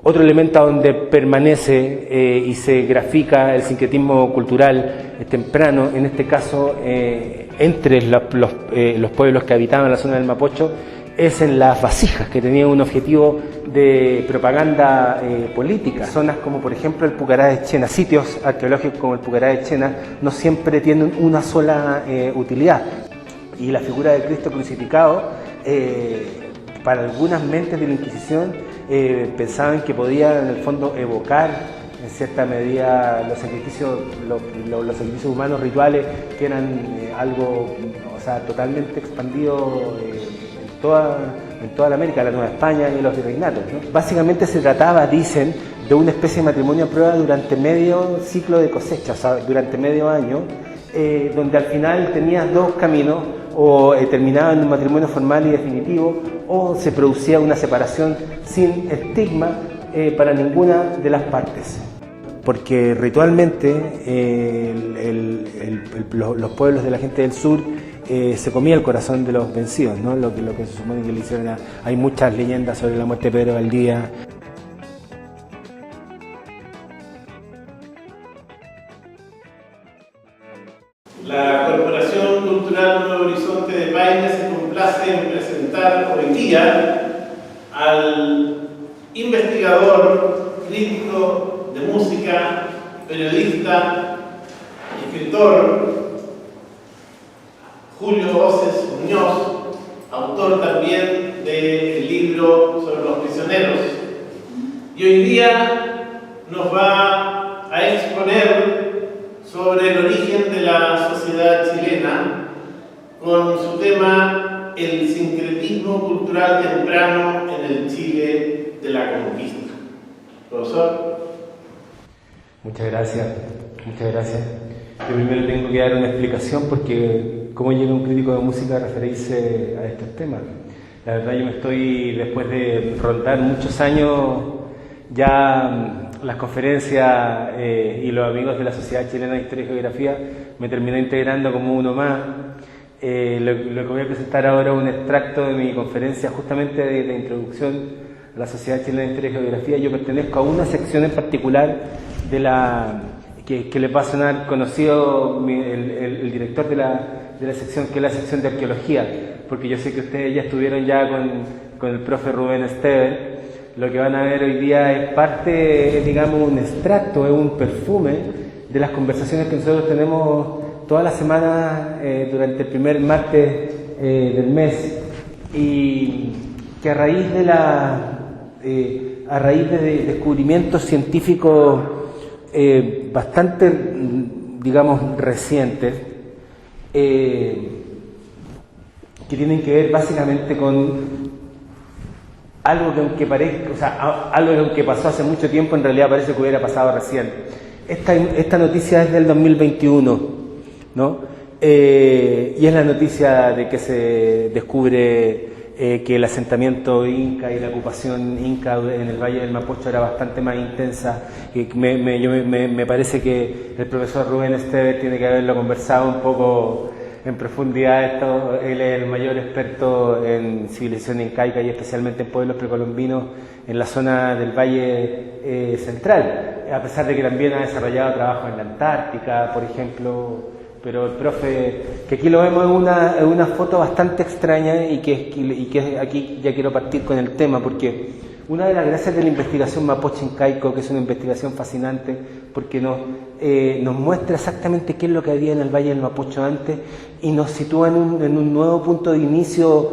Otro elemento donde permanece y se grafica el sincretismo cultural temprano, en este caso entre los pueblos que habitaban la zona del Mapocho, es en las vasijas, que tenían un objetivo de propaganda política. Zonas como por ejemplo el Pucará de Chena, sitios arqueológicos como el Pucará de Chena, no siempre tienen una sola utilidad. Y la figura de Cristo crucificado, para algunas mentes de la Inquisición, pensaban que podía en el fondo evocar en cierta medida los sacrificios humanos rituales, que eran algo, o sea, totalmente expandido en toda la América, la Nueva España y los virreinatos, ¿no? Básicamente se trataba, dicen, de una especie de matrimonio a prueba durante medio ciclo de cosecha, o sea, durante medio año, donde al final tenías dos caminos: o terminaba en un matrimonio formal y definitivo, o se producía una separación sin estigma para ninguna de las partes. Porque ritualmente los pueblos de la gente del sur se comía el corazón de los vencidos, ¿no? Lo que se supone que le hicieron hay muchas leyendas sobre la muerte de Pedro Valdivia. La Corporación Cultural Nuevo Horizonte de Paine se complace en presentar hoy día al investigador, crítico de música, periodista, escritor Julio Oces Muñoz, autor también del libro sobre los prisioneros, y hoy día nos va a exponer sobre el origen de la sociedad chilena con su tema el sincretismo cultural temprano en el Chile de la conquista. Profesor. Muchas gracias, muchas gracias. Yo primero tengo que dar una explicación porque cómo llega un crítico de música a referirse a estos temas. La verdad, yo me estoy, después de rondar muchos años ya las conferencias y los amigos de la Sociedad Chilena de Historia y Geografía, me terminé integrando como uno más. Lo que voy a presentar ahora es un extracto de mi conferencia justamente de introducción a la Sociedad Chilena de Historia y Geografía. Yo pertenezco a una sección en particular de la que les va a sonar conocido el director de la sección, que es la sección de arqueología, porque yo sé que ustedes ya estuvieron ya con el profe Rubén Estever. Lo que van a ver hoy día es parte, digamos, un extracto, es un perfume de las conversaciones que nosotros tenemos todas las semanas durante el primer martes del mes, y que a raíz de descubrimientos científicos bastante, digamos, recientes, que tienen que ver básicamente con algo que aunque parezca, o sea, algo que pasó hace mucho tiempo, en realidad parece que hubiera pasado recién. Esta noticia es del 2021, ¿no? Y es la noticia de que se descubre que el asentamiento inca y la ocupación inca en el Valle del Mapocho era bastante más intensa. Me parece que el profesor Rubén Estever tiene que haberlo conversado un poco en profundidad esto. Él es el mayor experto en civilización incaica y especialmente en pueblos precolombinos en la zona del Valle Central, a pesar de que también ha desarrollado trabajo en la Antártica, por ejemplo. Pero el profe, que aquí lo vemos en una foto bastante extraña y que aquí ya quiero partir con el tema, porque una de las gracias de la investigación mapoche incaico, que es una investigación fascinante, porque nos muestra exactamente qué es lo que había en el Valle del Mapocho antes y nos sitúa en un nuevo punto de inicio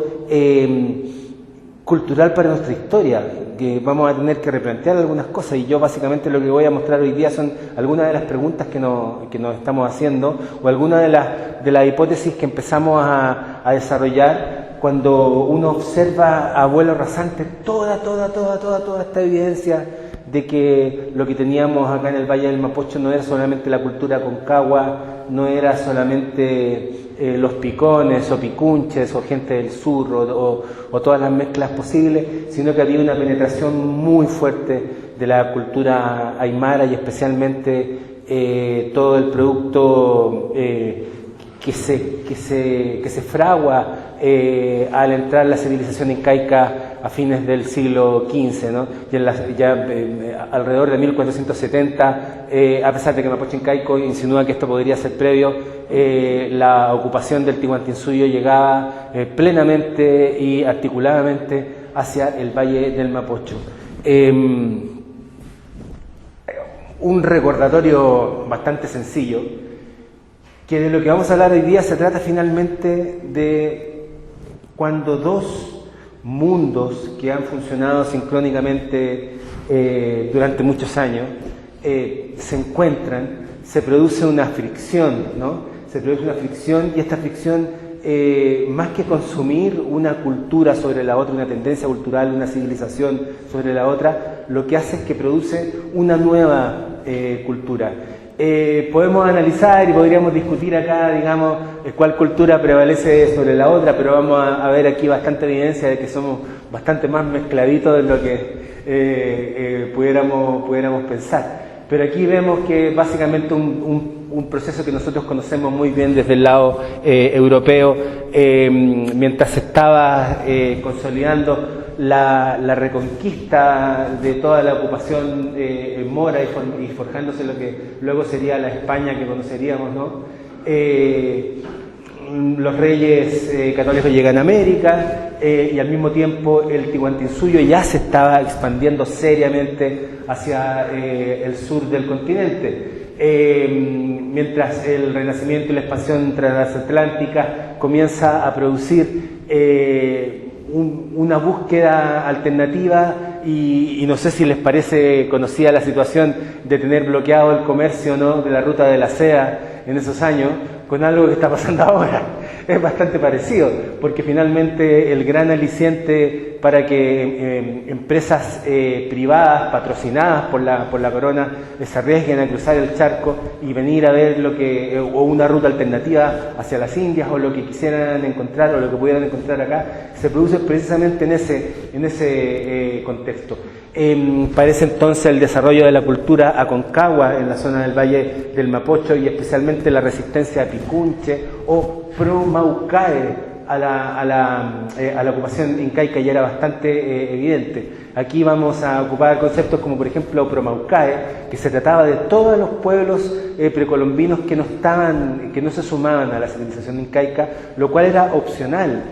cultural para nuestra historia, que vamos a tener que replantear algunas cosas, y yo básicamente lo que voy a mostrar hoy día son algunas de las preguntas que nos estamos haciendo, o algunas de las hipótesis que empezamos a desarrollar cuando uno observa a vuelo rasante toda esta evidencia de que lo que teníamos acá en el Valle del Mapocho no era solamente la cultura concagua, no era solamente los picones o picunches o gente del sur o todas las mezclas posibles, sino que había una penetración muy fuerte de la cultura aymara y especialmente todo el producto que se fragua al entrar la civilización incaica a fines del siglo XV, ¿no? Y alrededor de 1470, a pesar de que Mapocho Incaico insinúa que esto podría ser previo, la ocupación del Tahuantinsuyo llegaba plenamente y articuladamente hacia el Valle del Mapocho. Un recordatorio bastante sencillo, que de lo que vamos a hablar hoy día se trata finalmente de cuando dos mundos que han funcionado sincrónicamente durante muchos años se encuentran, se produce una fricción, ¿no? Se produce una fricción, y esta fricción, más que consumir una cultura sobre la otra, una tendencia cultural, una civilización sobre la otra, lo que hace es que produce una nueva cultura. Podemos analizar y podríamos discutir acá, digamos, cuál cultura prevalece sobre la otra, pero vamos a ver aquí bastante evidencia de que somos bastante más mezcladitos de lo que pudiéramos pensar. Pero aquí vemos que básicamente un proceso que nosotros conocemos muy bien desde el lado europeo, mientras se estaba consolidando la reconquista de toda la ocupación mora y forjándose lo que luego sería la España que conoceríamos, ¿no? Los reyes católicos llegan a América y al mismo tiempo el Tahuantinsuyo ya se estaba expandiendo seriamente hacia el sur del continente. Mientras el Renacimiento y la expansión transatlántica comienza a producir una búsqueda alternativa, y no sé si les parece conocida la situación de tener bloqueado el comercio, ¿no?, de la ruta de la seda en esos años, con algo que está pasando ahora. Es bastante parecido, porque finalmente el gran aliciente para que empresas privadas patrocinadas por la corona se arriesguen a cruzar el charco y venir a ver o una ruta alternativa hacia las Indias, o lo que quisieran encontrar o lo que pudieran encontrar acá, se produce precisamente en ese contexto. Parece entonces el desarrollo de la cultura aconcagua en la zona del Valle del Mapocho, y especialmente la resistencia a Picunche o pro-Maucae a la ocupación incaica ya era bastante evidente. Aquí vamos a ocupar conceptos como, por ejemplo, pro-Maucae, que se trataba de todos los pueblos precolombinos que no se sumaban a la civilización incaica, lo cual era opcional.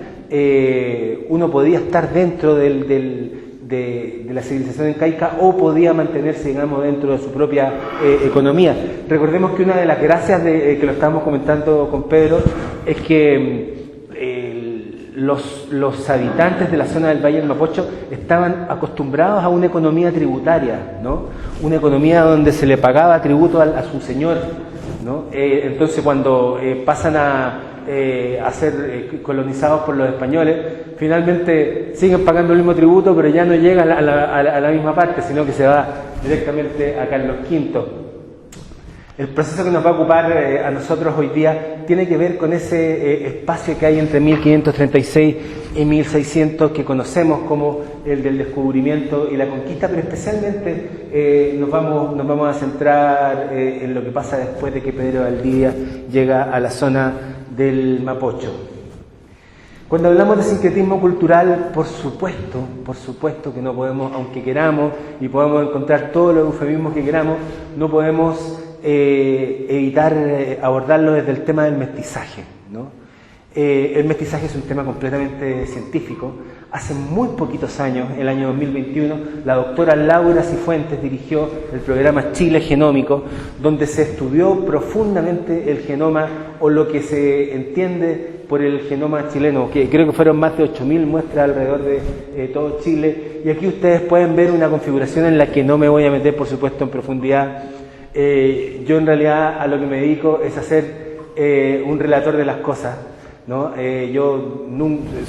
Uno podía estar dentro de la civilización incaica o podía mantenerse, digamos, dentro de su propia economía. Recordemos que una de las gracias que lo estábamos comentando con Pedro es que los habitantes de la zona del Valle del Mapocho estaban acostumbrados a una economía tributaria, ¿no? Una economía donde se le pagaba tributo a su señor, ¿no? Entonces cuando pasan a ser colonizados por los españoles, finalmente siguen pagando el mismo tributo, pero ya no llega a la misma parte, sino que se va directamente a Carlos V. El proceso que nos va a ocupar a nosotros hoy día tiene que ver con ese espacio que hay entre 1536 y 1600, que conocemos como el del descubrimiento y la conquista, pero especialmente nos vamos a centrar en lo que pasa después de que Pedro Valdivia llega a la zona del Mapocho. Cuando hablamos de sincretismo cultural, por supuesto que no podemos, aunque queramos y podemos encontrar todos los eufemismos que queramos, no podemos evitar abordarlo desde el tema del mestizaje, ¿no? El mestizaje es un tema completamente científico. Hace muy poquitos años, el año 2021, la doctora Laura Cifuentes dirigió el programa Chile Genómico, donde se estudió profundamente el genoma, o lo que se entiende por el genoma chileno, que creo que fueron más de 8.000 muestras alrededor de todo Chile. Y aquí ustedes pueden ver una configuración en la que no me voy a meter, por supuesto, en profundidad. Yo en realidad a lo que me dedico es a ser un relator de las cosas, ¿no? Yo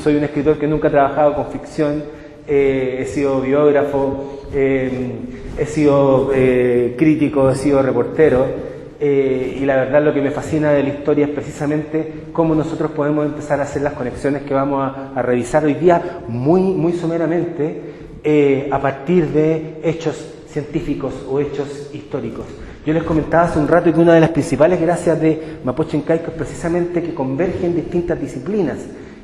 soy un escritor que nunca ha trabajado con ficción, he sido biógrafo, he sido crítico, he sido reportero, y la verdad lo que me fascina de la historia es precisamente cómo nosotros podemos empezar a hacer las conexiones que vamos a revisar hoy día muy someramente a partir de hechos científicos o hechos históricos. Yo les comentaba hace un rato que una de las principales gracias de Mapocho Incaico es precisamente que convergen distintas disciplinas,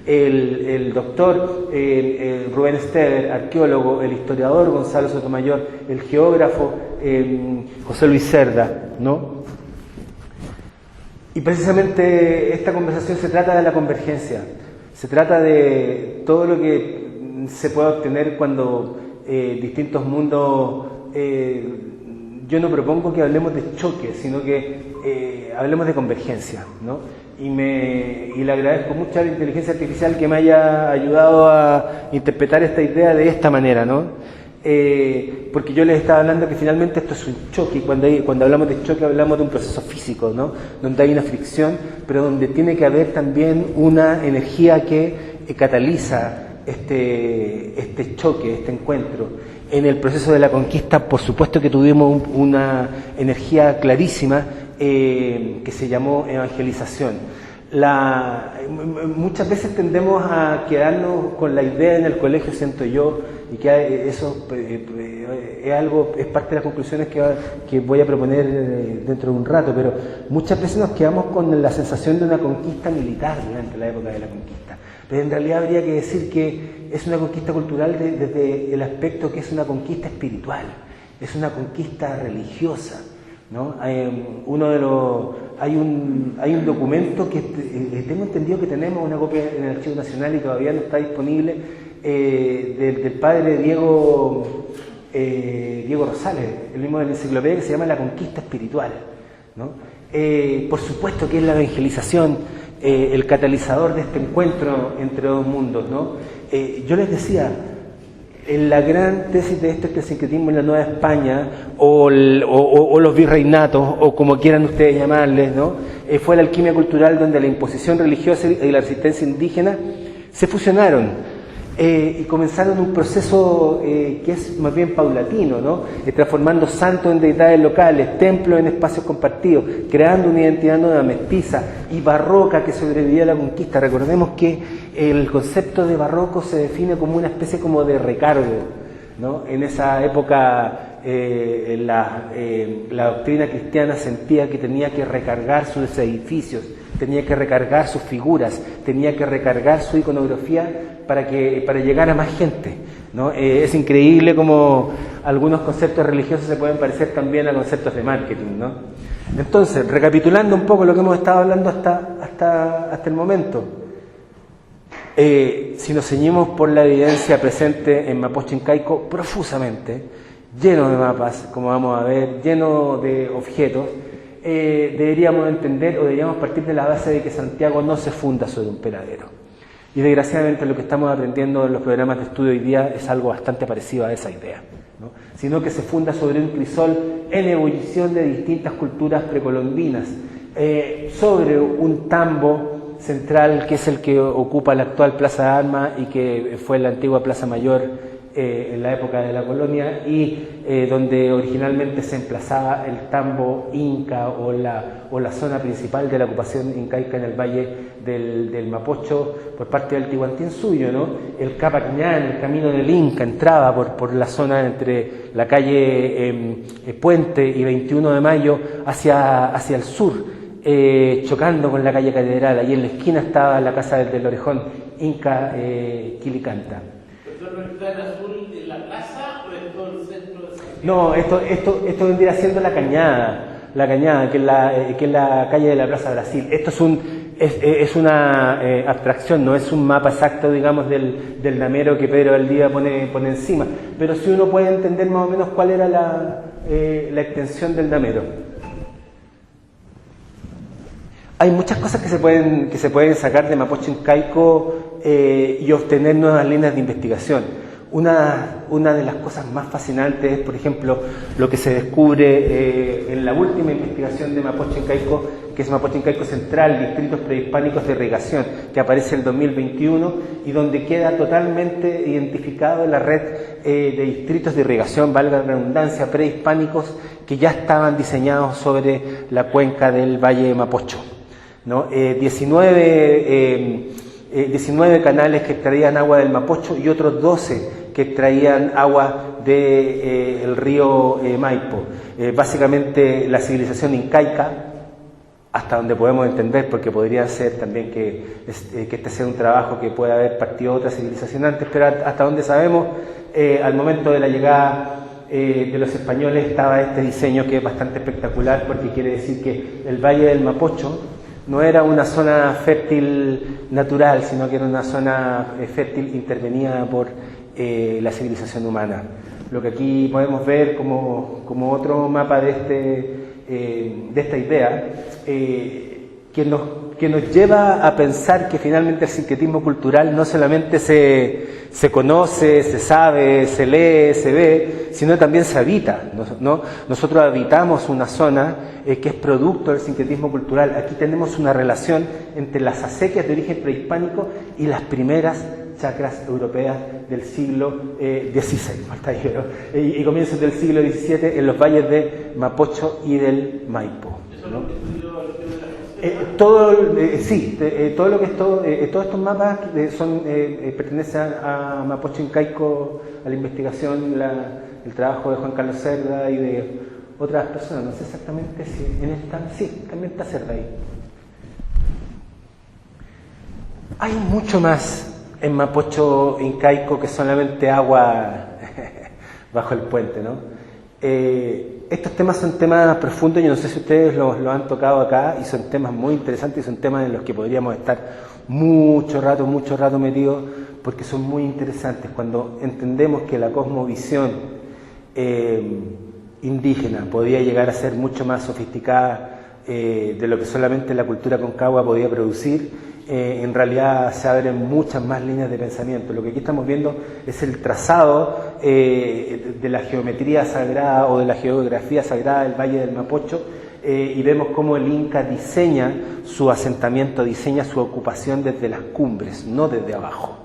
el doctor Rubén Esteber, arqueólogo, el historiador Gonzalo Sotomayor, el geógrafo José Luis Cerda, ¿no? Y precisamente esta conversación se trata de la convergencia, se trata de todo lo que se puede obtener cuando distintos mundos... yo no propongo que hablemos de choque, sino que hablemos de convergencia, ¿no? Y le agradezco mucho a la inteligencia artificial que me haya ayudado a interpretar esta idea de esta manera, ¿no? Porque yo les estaba hablando que finalmente esto es un choque, y cuando hablamos de choque hablamos de un proceso físico, ¿no? Donde hay una fricción, pero donde tiene que haber también una energía que cataliza este choque, este encuentro. En el proceso de la conquista, por supuesto que tuvimos una energía clarísima que se llamó evangelización. Muchas veces tendemos a quedarnos con la idea en el colegio, siento yo, y que eso es parte de las conclusiones que voy a proponer dentro de un rato, pero muchas veces nos quedamos con la sensación de una conquista militar durante la época de la conquista. Pero en realidad habría que decir que es una conquista cultural desde el aspecto que es una conquista espiritual, es una conquista religiosa, ¿no? Hay un documento que tengo entendido que tenemos una copia en el Archivo Nacional y todavía no está disponible, del padre Diego Rosales, el mismo de la enciclopedia, que se llama La Conquista Espiritual, ¿no? Por supuesto que es la evangelización el catalizador de este encuentro entre dos mundos, ¿no? Yo les decía, en la gran tesis de esto es que el sincretismo en la Nueva España o los virreinatos, o como quieran ustedes llamarles, ¿no? Fue la alquimia cultural donde la imposición religiosa y la resistencia indígena se fusionaron y comenzaron un proceso que es más bien paulatino, ¿no? Transformando santos en deidades locales, templos en espacios compartidos, creando una identidad nueva, mestiza y barroca que sobrevivía a la conquista. Recordemos que el concepto de barroco se define como una especie como de recargo, ¿no? En esa época la doctrina cristiana sentía que tenía que recargar sus edificios, tenía que recargar sus figuras, tenía que recargar su iconografía para llegar a más gente, ¿no? Es increíble cómo algunos conceptos religiosos se pueden parecer también a conceptos de marketing, ¿no? Entonces, recapitulando un poco lo que hemos estado hablando hasta el momento, si nos ceñimos por la evidencia presente en Mapocho Incaico profusamente, lleno de mapas, como vamos a ver, lleno de objetos, deberíamos entender o deberíamos partir de la base de que Santiago no se funda sobre un peladero. Y desgraciadamente lo que estamos aprendiendo en los programas de estudio hoy día es algo bastante parecido a esa idea, ¿no? Sino que se funda sobre un crisol en ebullición de distintas culturas precolombinas, sobre un tambo central que es el que ocupa la actual Plaza de Armas y que fue la antigua Plaza Mayor en la época de la colonia, y donde originalmente se emplazaba el tambo inca o la zona principal de la ocupación incaica en el valle del Mapocho por parte del Tihuantinsuyo, ¿no? El Capañán, el camino del Inca, entraba por la zona entre la calle Puente y 21 de Mayo hacia el sur, chocando con la calle Catedral. Ahí en la esquina estaba la casa del Orejón Inca Quilicanta. ¿Está en azul en la plaza o es todo el centro de Santiago? No, esto vendría siendo la Cañada, que es la calle de la Plaza Brasil. Esto es una abstracción, no es un mapa exacto, digamos, del damero que Pedro Valdivia pone encima, pero sí uno puede entender más o menos cuál era la extensión del damero. Hay muchas cosas que se pueden sacar de Mapocho Incaico y obtener nuevas líneas de investigación. Una de las cosas más fascinantes es, por ejemplo, lo que se descubre en la última investigación de Mapocho Incaico, que es Mapocho Incaico Central, Distritos Prehispánicos de Irrigación, que aparece en el 2021 y donde queda totalmente identificado la red de distritos de irrigación, valga la redundancia, prehispánicos, que ya estaban diseñados sobre la cuenca del Valle de Mapocho, ¿no? 19 canales que extraían agua del Mapocho y otros 12 que extraían agua del río Maipo. Básicamente la civilización incaica hasta donde podemos entender, porque podría ser también que este sea un trabajo que pueda haber partido de otra civilización antes, pero hasta donde sabemos, al momento de la llegada de los españoles estaba este diseño que es bastante espectacular, porque quiere decir que el Valle del Mapocho no era una zona fértil natural, sino que era una zona fértil intervenida por la civilización humana. Lo que aquí podemos ver como otro mapa de esta idea, que nos lleva a pensar que finalmente el sincretismo cultural no solamente se conoce, se sabe, se lee, se ve, sino también se habita, ¿no? Nosotros habitamos una zona que es producto del sincretismo cultural. Aquí tenemos una relación entre las acequias de origen prehispánico y las primeras chacras europeas del siglo XVI y comienzos del siglo XVII en los valles de Mapocho y del Maipo, ¿no? Todo lo que todos estos mapas pertenecen a Mapocho Incaico, a la investigación, el trabajo de Juan Carlos Cerda y de otras personas. No sé exactamente si en esta, sí, también está Cerda ahí. Hay mucho más en Mapocho Incaico que solamente agua bajo el puente, ¿no? Estos temas son temas profundos, yo no sé si ustedes lo han tocado acá, y son temas muy interesantes, y son temas en los que podríamos estar mucho rato metidos, porque son muy interesantes. Cuando entendemos que la cosmovisión indígena podía llegar a ser mucho más sofisticada de lo que solamente la cultura concagua podía producir, en realidad se abren muchas más líneas de pensamiento. Lo que aquí estamos viendo es el trazado de la geometría sagrada o de la geografía sagrada del Valle del Mapocho, y vemos cómo el Inca diseña su asentamiento, diseña su ocupación desde las cumbres, no desde abajo.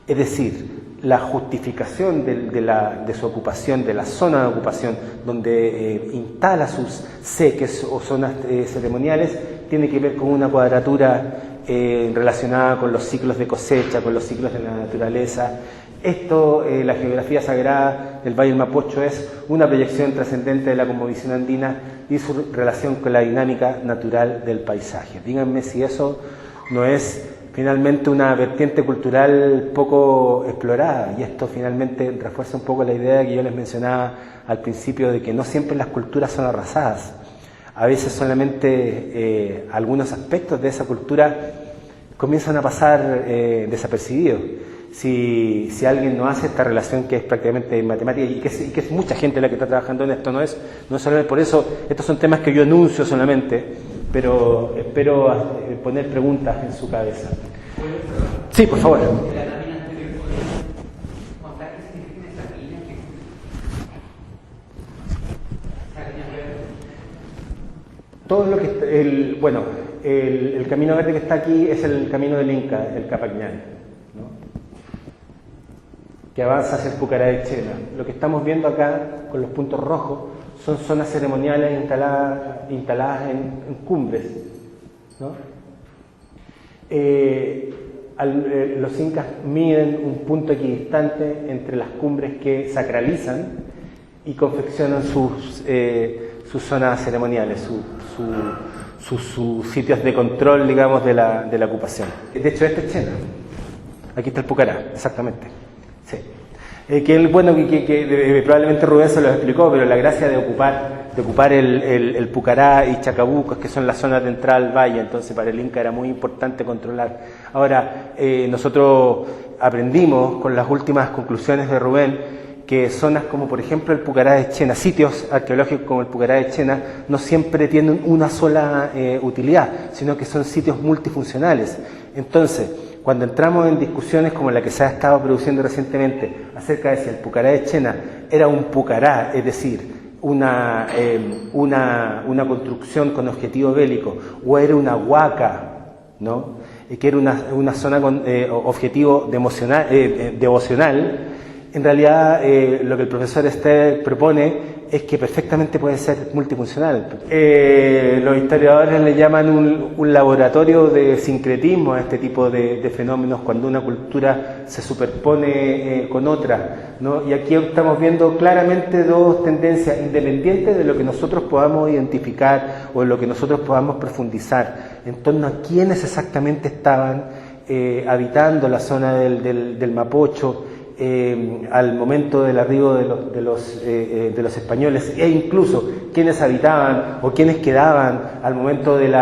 Es decir, la justificación de su ocupación, de la zona de ocupación, donde instala sus seques o zonas ceremoniales, tiene que ver con una cuadratura relacionada con los ciclos de cosecha, con los ciclos de la naturaleza. Esto, la geografía sagrada del Valle del Mapocho, es una proyección trascendente de la cosmovisión andina y su relación con la dinámica natural del paisaje. Díganme si eso no es finalmente una vertiente cultural poco explorada, y esto finalmente refuerza un poco la idea que yo les mencionaba al principio de que no siempre las culturas son arrasadas. A veces solamente algunos aspectos de esa cultura comienzan a pasar desapercibidos. Si alguien no hace esta relación que es prácticamente matemática y que es mucha gente la que está trabajando en esto, no es solamente por eso. Estos son temas que yo anuncio solamente, pero espero poner preguntas en su cabeza. Sí, por favor. Todo lo que el camino verde que está aquí es el camino del Inca, el Capacñán, ¿no? Que avanza hacia el Pucará de Chena. Lo que estamos viendo acá con los puntos rojos son zonas ceremoniales instaladas en cumbres, ¿no? Los incas miden un punto equidistante entre las cumbres que sacralizan y confeccionan sus zonas ceremoniales, sus sitios de control, digamos, de la ocupación. De hecho, este es Chena. Aquí está el Pucará, exactamente. Sí. Que probablemente Rubén se lo explicó, pero la gracia de ocupar el Pucará y Chacabuco es que son las zonas de entrada al valle, entonces para el Inca era muy importante controlar. Ahora, nosotros aprendimos con las últimas conclusiones de Rubén que zonas como por ejemplo el Pucará de Chena, sitios arqueológicos como el Pucará de Chena, no siempre tienen una sola utilidad, sino que son sitios multifuncionales. Entonces, cuando entramos en discusiones como la que se ha estado produciendo recientemente acerca de si el Pucará de Chena era un Pucará, es decir, una construcción con objetivo bélico, o era una huaca, ¿no? Que era una zona con objetivo devocional, en realidad lo que el profesor Esther propone es que perfectamente puede ser multifuncional. Los historiadores le llaman un laboratorio de sincretismo a este tipo de fenómenos cuando una cultura se superpone con otra, ¿no? Y aquí estamos viendo claramente dos tendencias independientes de lo que nosotros podamos identificar o en lo que nosotros podamos profundizar en torno a quiénes exactamente estaban habitando la zona del Mapocho al momento del arribo de los españoles, e incluso quienes habitaban o quienes quedaban al momento del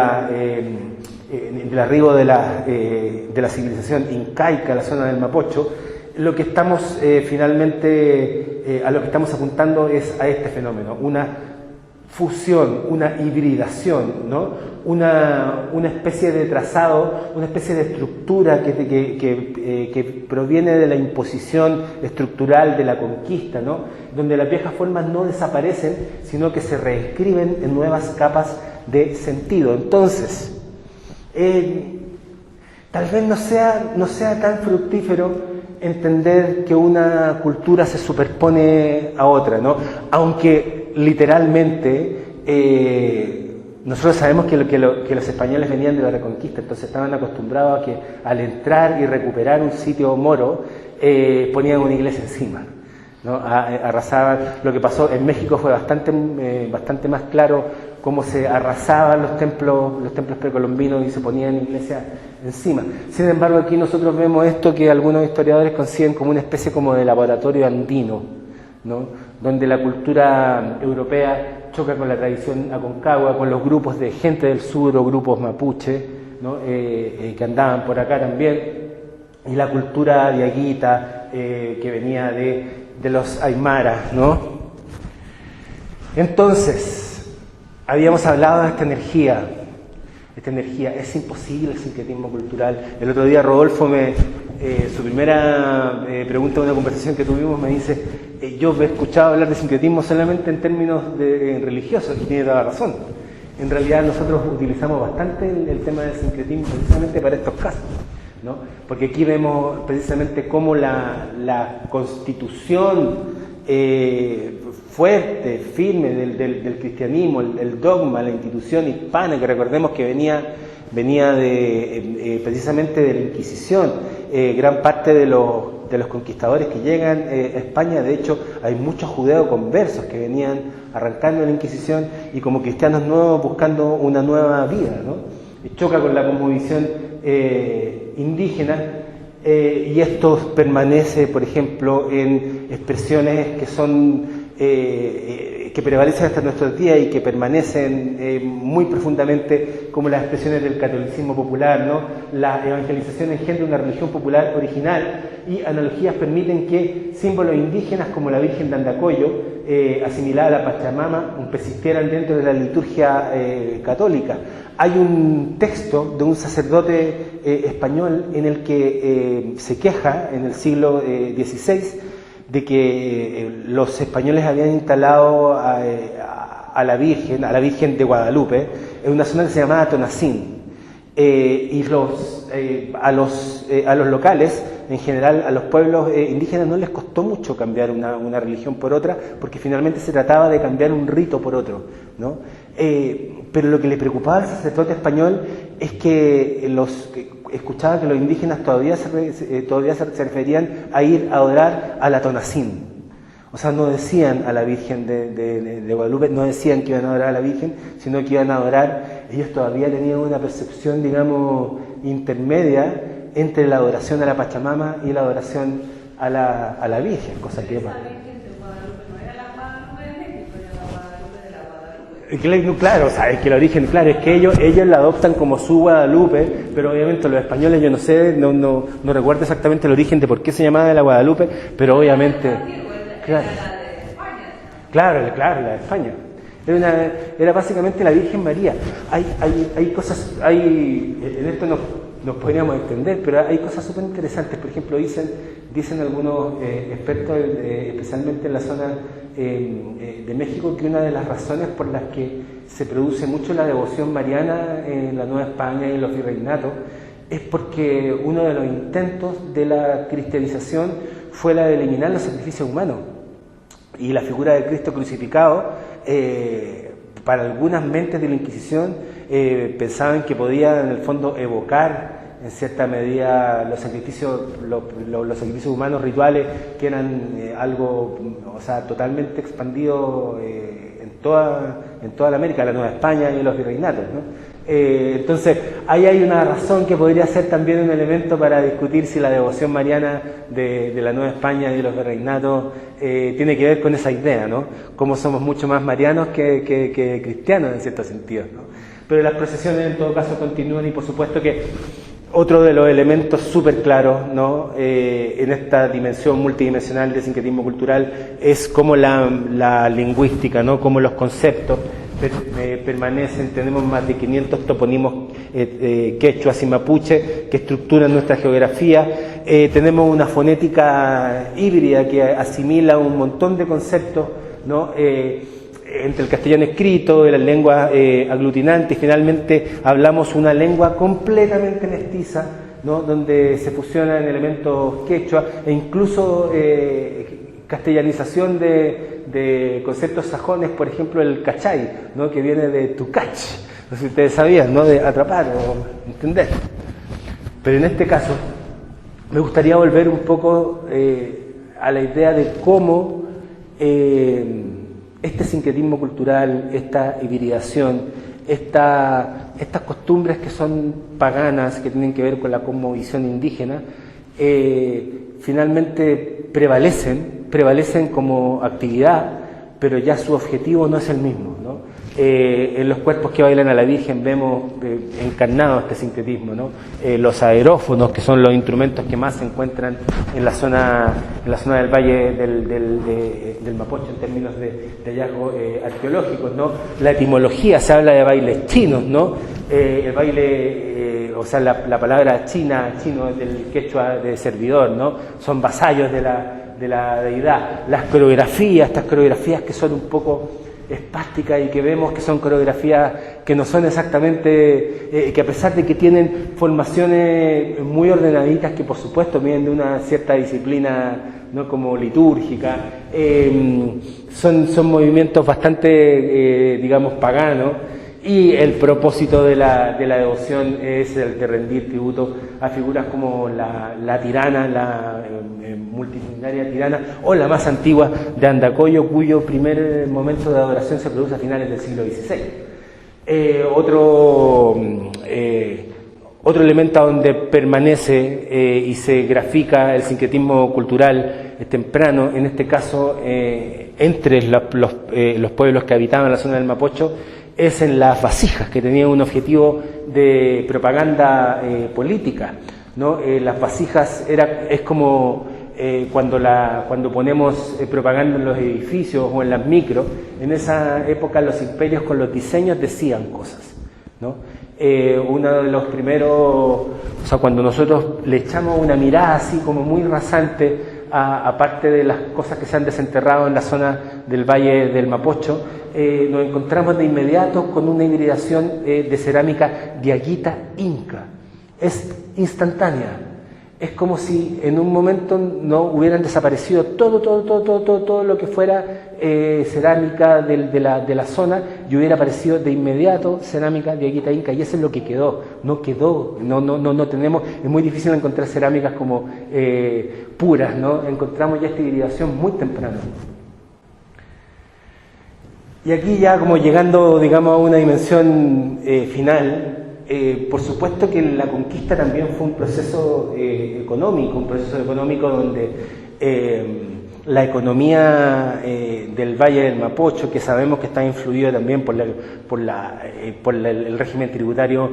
arribo de la civilización incaica a la zona del Mapocho. Lo que estamos finalmente a lo que estamos apuntando es a este fenómeno, una fusión, una hibridación, ¿no? Una especie de trazado, una especie de estructura que proviene de la imposición estructural de la conquista, ¿no? Donde las viejas formas no desaparecen, sino que se reescriben en nuevas capas de sentido. Entonces, tal vez no sea tan fructífero entender que una cultura se superpone a otra, ¿no? Aunque literalmente nosotros sabemos que los españoles venían de la Reconquista, entonces estaban acostumbrados a que al entrar y recuperar un sitio moro ponían una iglesia encima, ¿no? Arrasaban. Lo que pasó en México fue bastante más claro cómo se arrasaban los templos precolombinos y se ponían iglesias encima. Sin embargo, aquí nosotros vemos esto que algunos historiadores conciben como una especie como de laboratorio andino, ¿no? Donde la cultura europea choca con la tradición aconcagua, con los grupos de gente del sur o grupos mapuche, ¿no? Que andaban por acá también, y la cultura diaguita que venía de los aymaras, ¿no? Entonces, habíamos hablado de esta energía, es imposible el sincretismo cultural. El otro día Rodolfo su primera pregunta en una conversación que tuvimos me dice, yo he escuchado hablar de sincretismo solamente en términos religiosos, y tiene toda la razón. En realidad nosotros utilizamos bastante el tema del sincretismo precisamente para estos casos, ¿no? Porque aquí vemos precisamente cómo la constitución fuerte, firme del cristianismo, el dogma, la institución hispana, que recordemos que venía precisamente de la Inquisición. Gran parte de los conquistadores que llegan a España, de hecho, hay muchos judeoconversos que venían arrancando de la Inquisición y como cristianos nuevos buscando una nueva vida, ¿no? Y choca con la cosmovisión indígena. Y esto permanece, por ejemplo, en expresiones que son que prevalecen hasta nuestros días y que permanecen muy profundamente, como las expresiones del catolicismo popular, ¿no? La evangelización engendra una religión popular original, y analogías permiten que símbolos indígenas como la Virgen de Andacollo, asimilada a la Pachamama, persistieran dentro de la liturgia católica. Hay un texto de un sacerdote español en el que se queja, en el siglo XVI, de que los españoles habían instalado a la Virgen de Guadalupe, en una zona que se llamaba Tonacín. Y a los locales, en general a los pueblos indígenas, no les costó mucho cambiar una religión por otra, porque finalmente se trataba de cambiar un rito por otro, ¿no? Pero lo que le preocupaba al sacerdote español es que escuchaba que los indígenas todavía se referían a ir a adorar a la Tonacín. O sea, no decían a la Virgen de Guadalupe, no decían que iban a adorar a la Virgen, sino que iban a adorar. Ellos todavía tenían una percepción, digamos, intermedia entre la adoración a la Pachamama y la adoración a la Virgen, cosa que... Claro, o sea, es que el origen, claro, es que ellos la adoptan como su Guadalupe, pero obviamente los españoles, yo no sé, no recuerdo exactamente el origen de por qué se llamaba de la Guadalupe, pero obviamente... Claro, la de España. Era básicamente la Virgen María. Hay cosas, en esto nos podríamos extender, pero hay cosas súper interesantes. Por ejemplo, dicen algunos expertos, especialmente en la zona de México, que una de las razones por las que se produce mucho la devoción mariana en la Nueva España y en los virreinatos es porque uno de los intentos de la cristianización fue la de eliminar los sacrificios humanos. Y la figura de Cristo crucificado, para algunas mentes de la Inquisición, pensaban que podía en el fondo evocar en cierta medida los sacrificios humanos rituales, que eran algo, o sea, totalmente expandido en toda la América, la Nueva España y los virreinatos, ¿no? Entonces, ahí hay una razón que podría ser también un elemento para discutir si la devoción mariana de la Nueva España y de los virreinatos tiene que ver con esa idea, ¿no? Como somos mucho más marianos que cristianos en cierto sentido, ¿no? Pero las procesiones en todo caso continúan y por supuesto que otro de los elementos súper claros, ¿no? En esta dimensión multidimensional del sincretismo cultural es cómo la lingüística, ¿no? Cómo los conceptos permanecen. Tenemos más de 500 toponimos quechuas y mapuche que estructuran nuestra geografía. Tenemos una fonética híbrida que asimila un montón de conceptos, ¿no? Entre el castellano escrito y las lenguas aglutinantes, y finalmente hablamos una lengua completamente mestiza, ¿no? Donde se fusionan elementos quechua e incluso castellanización de conceptos sajones, por ejemplo el cachay, ¿no? Que viene de tucach, no sé si ustedes sabían, ¿no? De atrapar o entender. Pero en este caso me gustaría volver un poco a la idea de cómo este sincretismo cultural, esta hibridación, estas costumbres que son paganas, que tienen que ver con la cosmovisión indígena, finalmente prevalecen como actividad, pero ya su objetivo no es el mismo, ¿no? En los cuerpos que bailan a la Virgen vemos encarnado este sincretismo, ¿no? Los aerófonos, que son los instrumentos que más se encuentran en la zona del Valle del Mapocho en términos de hallazgos arqueológicos, ¿no? La etimología, se habla de bailes chinos, ¿no? El baile, o sea, la palabra chino es del quechua de servidor, ¿no? Son vasallos de la deidad. Las coreografías, estas coreografías que son un poco espásticas y que vemos que son coreografías que no son exactamente, que a pesar de que tienen formaciones muy ordenaditas, que por supuesto vienen de una cierta disciplina, ¿no? Como litúrgica, son movimientos bastante, digamos, paganos. Y el propósito de la devoción es el de rendir tributo a figuras como la tirana, la multitudinaria tirana, o la más antigua de Andacollo, cuyo primer momento de adoración se produce a finales del siglo XVI. Otro elemento donde permanece y se grafica el sincretismo cultural temprano, en este caso entre los pueblos que habitaban la zona del Mapocho, es en las vasijas, que tenían un objetivo de propaganda política, ¿no? Las vasijas es como cuando ponemos propaganda en los edificios o en las micros. En esa época los imperios con los diseños decían cosas, ¿no? Uno de los primeros, o sea, cuando nosotros le echamos una mirada así como muy rasante aparte de las cosas que se han desenterrado en la zona del Valle del Mapocho, nos encontramos de inmediato con una hibridación de cerámica diaguita inca. Es instantánea. Es como si en un momento no hubieran desaparecido todo lo que fuera cerámica de la zona, y hubiera aparecido de inmediato cerámica diaguita inca, y eso es lo que quedó. No tenemos, es muy difícil encontrar cerámicas como puras, ¿no? Encontramos ya esta hibridación muy temprano. Y aquí ya como llegando, digamos, a una dimensión final, por supuesto que la conquista también fue un proceso económico donde la economía del Valle del Mapocho, que sabemos que está influido también por el régimen tributario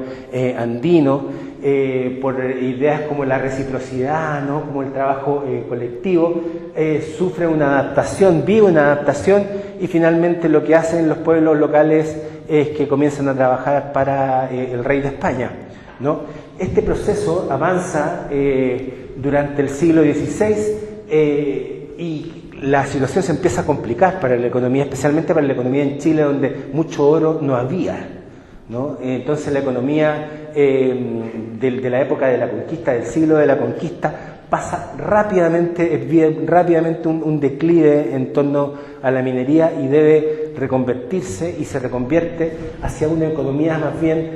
andino, por ideas como la reciprocidad, ¿no? Como el trabajo colectivo, sufre una adaptación, vive una adaptación, y finalmente lo que hacen los pueblos locales es que comienzan a trabajar para el rey de España, ¿no? Este proceso avanza durante el siglo XVI, y la situación se empieza a complicar para la economía, especialmente para la economía en Chile, donde mucho oro no había, ¿no? Entonces la economía de la época de la conquista, del siglo de la conquista, pasa rápidamente, es bien rápidamente un declive en torno a la minería y debe reconvertirse y se reconvierte hacia una economía más bien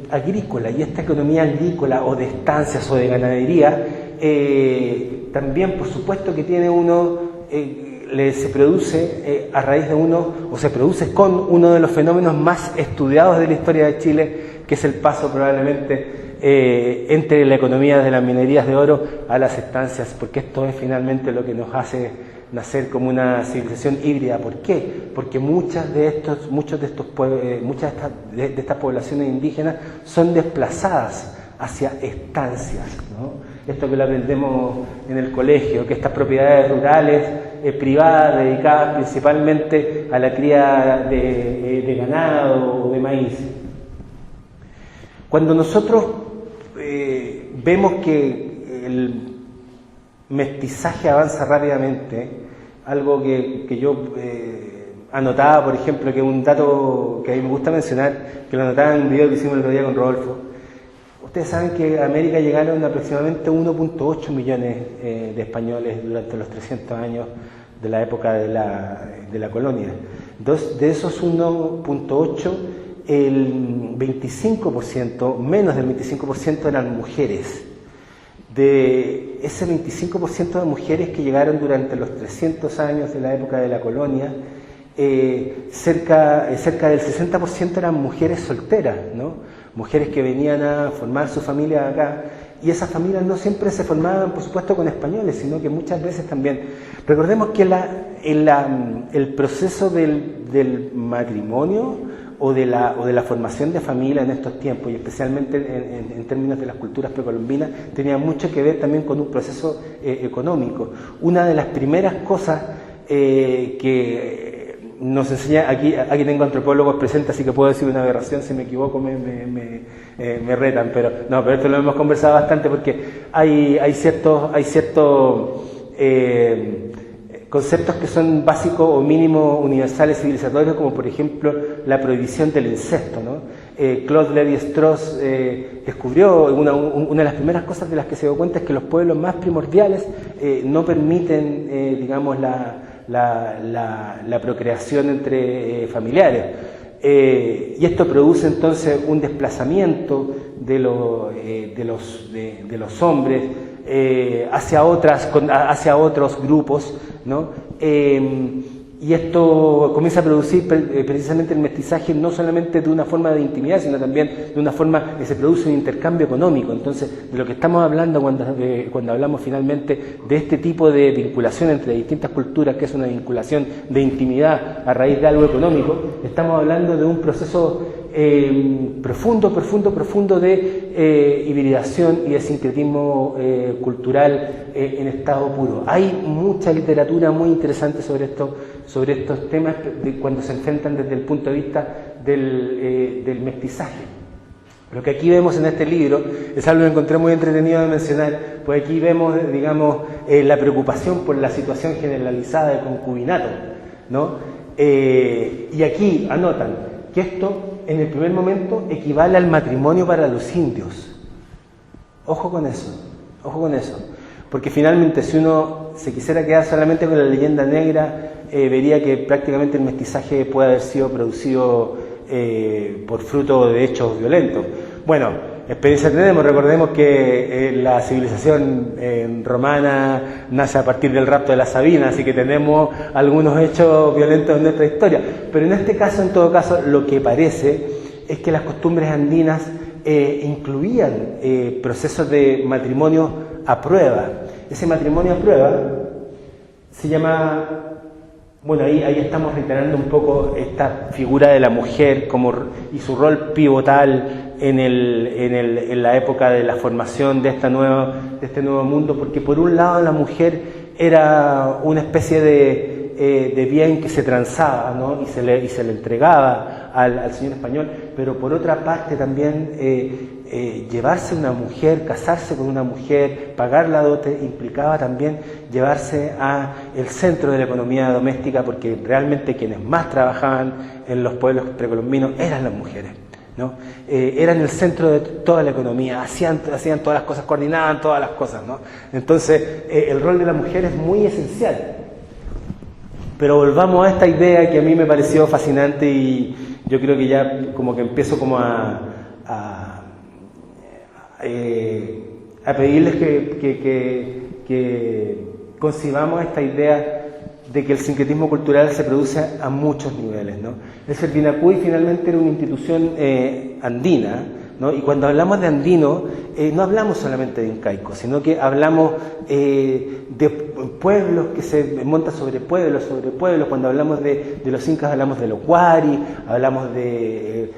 agrícola. Y esta economía agrícola o de estancias o de ganadería también, por supuesto, que tiene se produce a raíz de se produce con uno de los fenómenos más estudiados de la historia de Chile, que es el paso probablemente entre la economía de las minerías de oro a las estancias, porque esto es finalmente lo que nos hace nacer como una civilización híbrida. ¿Por qué? Porque muchas de estas poblaciones indígenas son desplazadas hacia estancias, ¿no? Esto que lo aprendemos en el colegio, que estas propiedades rurales privadas dedicadas principalmente a la cría de ganado o de maíz. Cuando nosotros vemos que el mestizaje avanza rápidamente, algo que yo anotaba, por ejemplo, que es un dato que a mí me gusta mencionar, que lo anotaba en un video que hicimos el otro día con Rodolfo. Ustedes saben que a América llegaron aproximadamente 1.8 millones de españoles durante los 300 años de la época de la colonia. De esos 1.8, el 25%, menos del 25% eran mujeres. De ese 25% de mujeres que llegaron durante los 300 años de la época de la colonia, cerca del 60% eran mujeres solteras, ¿no? Mujeres que venían a formar su familia acá, y esas familias no siempre se formaban, por supuesto, con españoles, sino que muchas veces también. Recordemos que el proceso del matrimonio o de la formación de familia en estos tiempos, y especialmente en términos de las culturas precolombinas, tenía mucho que ver también con un proceso económico. Una de las primeras cosas que nos enseña, aquí tengo antropólogos presentes, así que puedo decir una aberración, si me equivoco me retan, pero esto lo hemos conversado bastante, porque hay ciertos conceptos que son básicos o mínimos universales civilizatorios, como por ejemplo la prohibición del incesto, ¿no? Claude Lévi-Strauss descubrió, una de las primeras cosas de las que se dio cuenta es que los pueblos más primordiales no permiten, digamos, la procreación entre familiares. Y esto produce entonces un desplazamiento de los hombres hacia otros grupos, ¿no? Y esto comienza a producir precisamente el mestizaje, no solamente de una forma de intimidad, sino también de una forma que se produce un intercambio económico. Entonces, de lo que estamos hablando cuando hablamos finalmente de este tipo de vinculación entre distintas culturas, que es una vinculación de intimidad a raíz de algo económico, estamos hablando de un proceso profundo de hibridación y de sincretismo cultural en estado puro. Hay mucha literatura muy interesante sobre estos temas cuando se enfrentan desde el punto de vista del mestizaje. Lo que aquí vemos en este libro es algo que encontré muy entretenido de mencionar, pues aquí vemos, digamos, la preocupación por la situación generalizada de concubinato, ¿no? Y aquí anotan que esto en el primer momento equivale al matrimonio para los indios. Ojo con eso, porque finalmente si uno se quisiera quedar solamente con la leyenda negra, vería que prácticamente el mestizaje puede haber sido producido por fruto de hechos violentos. Bueno, experiencia tenemos, recordemos que la civilización romana nace a partir del rapto de la Sabina, así que tenemos algunos hechos violentos en nuestra historia, pero en este caso, en todo caso, lo que parece es que las costumbres andinas incluían procesos de matrimonio a prueba. Ese matrimonio a prueba se llama, bueno, ahí estamos reiterando un poco esta figura de la mujer y su rol pivotal en la época de la formación de este nuevo mundo, porque por un lado la mujer era una especie de bien que se transaba, ¿no? y se le entregaba al señor español, pero por otra parte también llevarse una mujer, casarse con una mujer, pagar la dote, implicaba también llevarse a el centro de la economía doméstica, porque realmente quienes más trabajaban en los pueblos precolombinos eran las mujeres. ¿no? Eran el centro de toda la economía, hacían todas las cosas, coordinaban todas las cosas, ¿no? Entonces, el rol de la mujer es muy esencial. Pero volvamos a esta idea que a mí me pareció fascinante y yo creo que ya como que empiezo como a pedirles que concibamos esta idea de que el sincretismo cultural se produce a muchos niveles, ¿no? El Servinacuy finalmente era una institución andina, ¿no? Y cuando hablamos de andino, no hablamos solamente de incaico, sino que hablamos de pueblos que se montan sobre pueblos. Cuando hablamos de los incas hablamos de los huari, hablamos de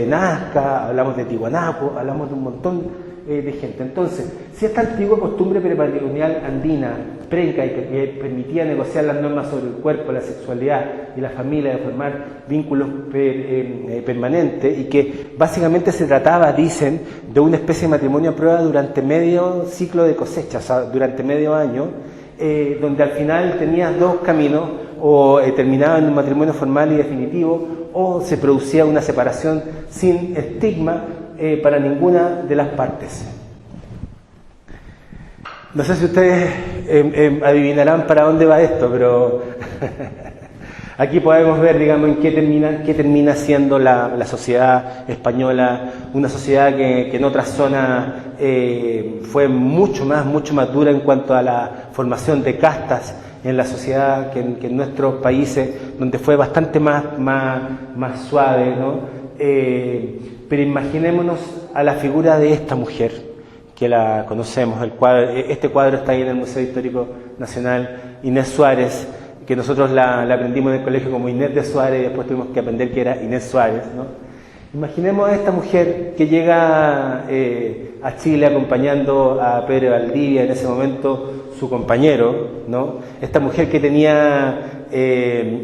Nazca, hablamos de Tiwanaku, hablamos de un montón de gente. Entonces, si esta antigua costumbre prepatrimonial andina, preincaica, que permitía negociar las normas sobre el cuerpo, la sexualidad y la familia, de formar vínculos permanentes, y que básicamente se trataba, dicen, de una especie de matrimonio a prueba durante medio ciclo de cosecha, o sea, durante medio año, donde al final tenías dos caminos, o terminaba en un matrimonio formal y definitivo, o se producía una separación sin estigma para ninguna de las partes. No sé si ustedes adivinarán para dónde va esto, pero aquí podemos ver, digamos, en qué termina siendo la sociedad española, una sociedad que en otras zonas fue mucho más dura en cuanto a la formación de castas en la sociedad que en nuestros países, donde fue bastante más suave, ¿no? Pero imaginémonos a la figura de esta mujer, que la conocemos, este cuadro está ahí en el Museo Histórico Nacional, Inés Suárez, que nosotros la aprendimos en el colegio como Inés de Suárez y después tuvimos que aprender que era Inés Suárez, ¿no? Imaginemos a esta mujer que llega a Chile acompañando a Pedro Valdivia, en ese momento su compañero, ¿no? Esta mujer que tenía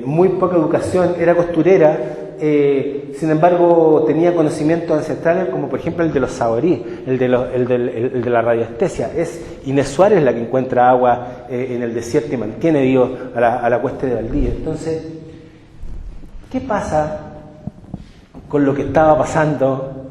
muy poca educación, era costurera, sin embargo tenía conocimientos ancestrales como por ejemplo el de los saorí, el de la radiestesia. Es Inés Suárez la que encuentra agua en el desierto y mantiene vivo a la cuesta de Valdivia. Entonces, ¿qué pasa con lo que estaba pasando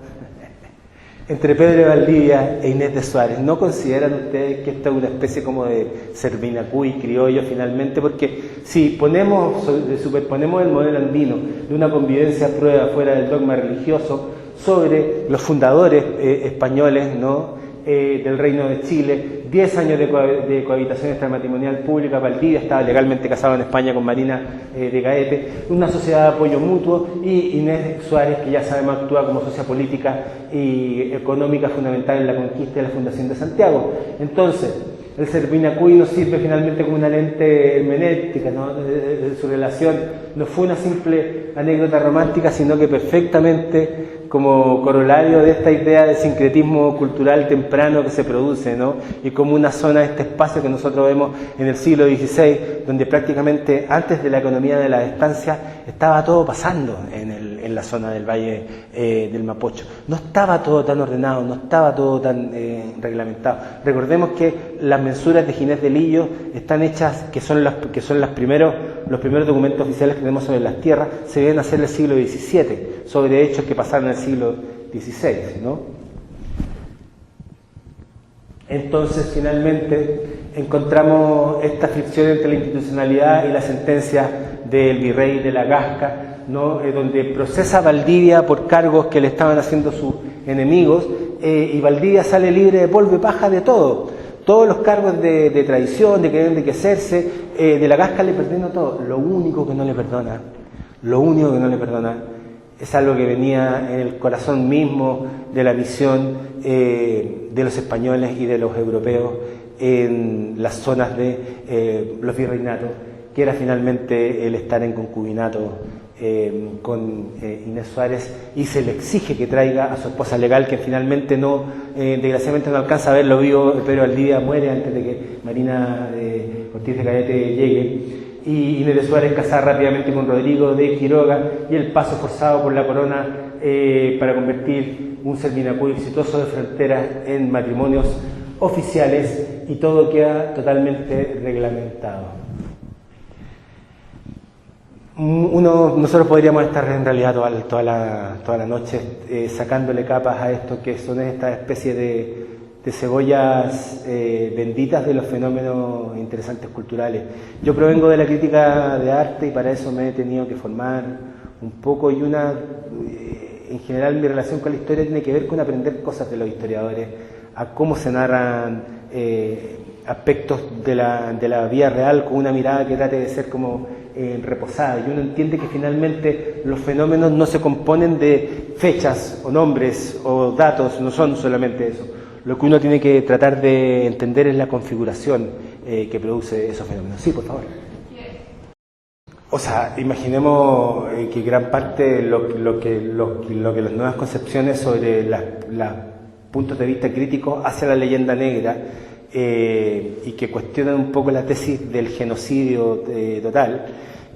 entre Pedro de Valdivia e Inés de Suárez? ¿No consideran ustedes que esta es una especie como de Servinacuy criollo finalmente? Porque si superponemos el modelo andino de una convivencia a prueba fuera del dogma religioso sobre los fundadores españoles, ¿no? Del Reino de Chile, 10 años de cohabitación extramatrimonial pública. Valdivia estaba legalmente casado en España con Marina de Gaete, una sociedad de apoyo mutuo, y Inés Suárez, que ya sabemos actúa como socia política y económica fundamental en la conquista y la fundación de Santiago. Entonces, el Servinacuy nos sirve finalmente como una lente hermenéutica, ¿no? Su relación no fue una simple anécdota romántica, sino que perfectamente como corolario de esta idea de sincretismo cultural temprano que se produce, ¿no? Y como una zona de este espacio que nosotros vemos en el siglo XVI, donde prácticamente antes de la economía de la estancia estaba todo pasando en la zona del Valle del Mapocho. No estaba todo tan ordenado, no estaba todo tan reglamentado. Recordemos que las mensuras de Ginés de Lillo están hechas, que son los primeros documentos oficiales que tenemos sobre las tierras, se deben hacer del siglo XVII, sobre hechos que pasaron en el siglo XVI, ¿no? Entonces, finalmente, encontramos esta fricción entre la institucionalidad y la sentencia del virrey de la Gasca, ¿no? Donde procesa a Valdivia por cargos que le estaban haciendo sus enemigos, y Valdivia sale libre de polvo y paja de todo. Todos los cargos de traición, de querer enriquecerse, de la Gasca le perdona todo. Lo único que no le perdona es algo que venía en el corazón mismo de la misión de los españoles y de los europeos en las zonas de los virreinatos, que era finalmente el estar en concubinato con Inés Suárez, y se le exige que traiga a su esposa legal, que finalmente no, desgraciadamente no alcanza a verlo vivo. Pedro Valdivia muere antes de que Marina Ortiz de Gaete llegue, y Inés de Suárez casada rápidamente con Rodrigo de Quiroga, y el paso forzado por la corona para convertir un Servinacuy exitoso de fronteras en matrimonios oficiales, y todo queda totalmente reglamentado. Nosotros podríamos estar en realidad toda la noche sacándole capas a esto que son esta especie de cebollas benditas de los fenómenos interesantes culturales. Yo provengo de la crítica de arte y para eso me he tenido que formar un poco y en general mi relación con la historia tiene que ver con aprender cosas de los historiadores, a cómo se narran aspectos de la vida real con una mirada que trate de ser como reposada, y uno entiende que finalmente los fenómenos no se componen de fechas o nombres o datos, no son solamente eso. Lo que uno tiene que tratar de entender es la configuración que produce esos fenómenos. Sí, por favor. O sea, imaginemos que gran parte lo que las nuevas concepciones sobre los puntos de vista críticos hacia la leyenda negra y que cuestionan un poco la tesis del genocidio total,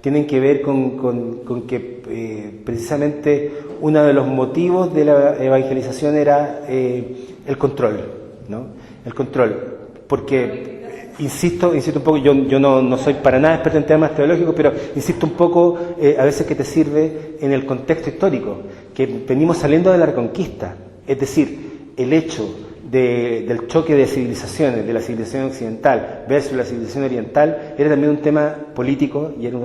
tienen que ver con que precisamente uno de los motivos de la evangelización era el control, ¿no? El control, porque insisto un poco, yo no soy para nada experto en temas teológicos, pero insisto un poco a veces que te sirve en el contexto histórico, que venimos saliendo de la Reconquista, es decir, el hecho del choque de civilizaciones, de la civilización occidental versus la civilización oriental, era también un tema político y era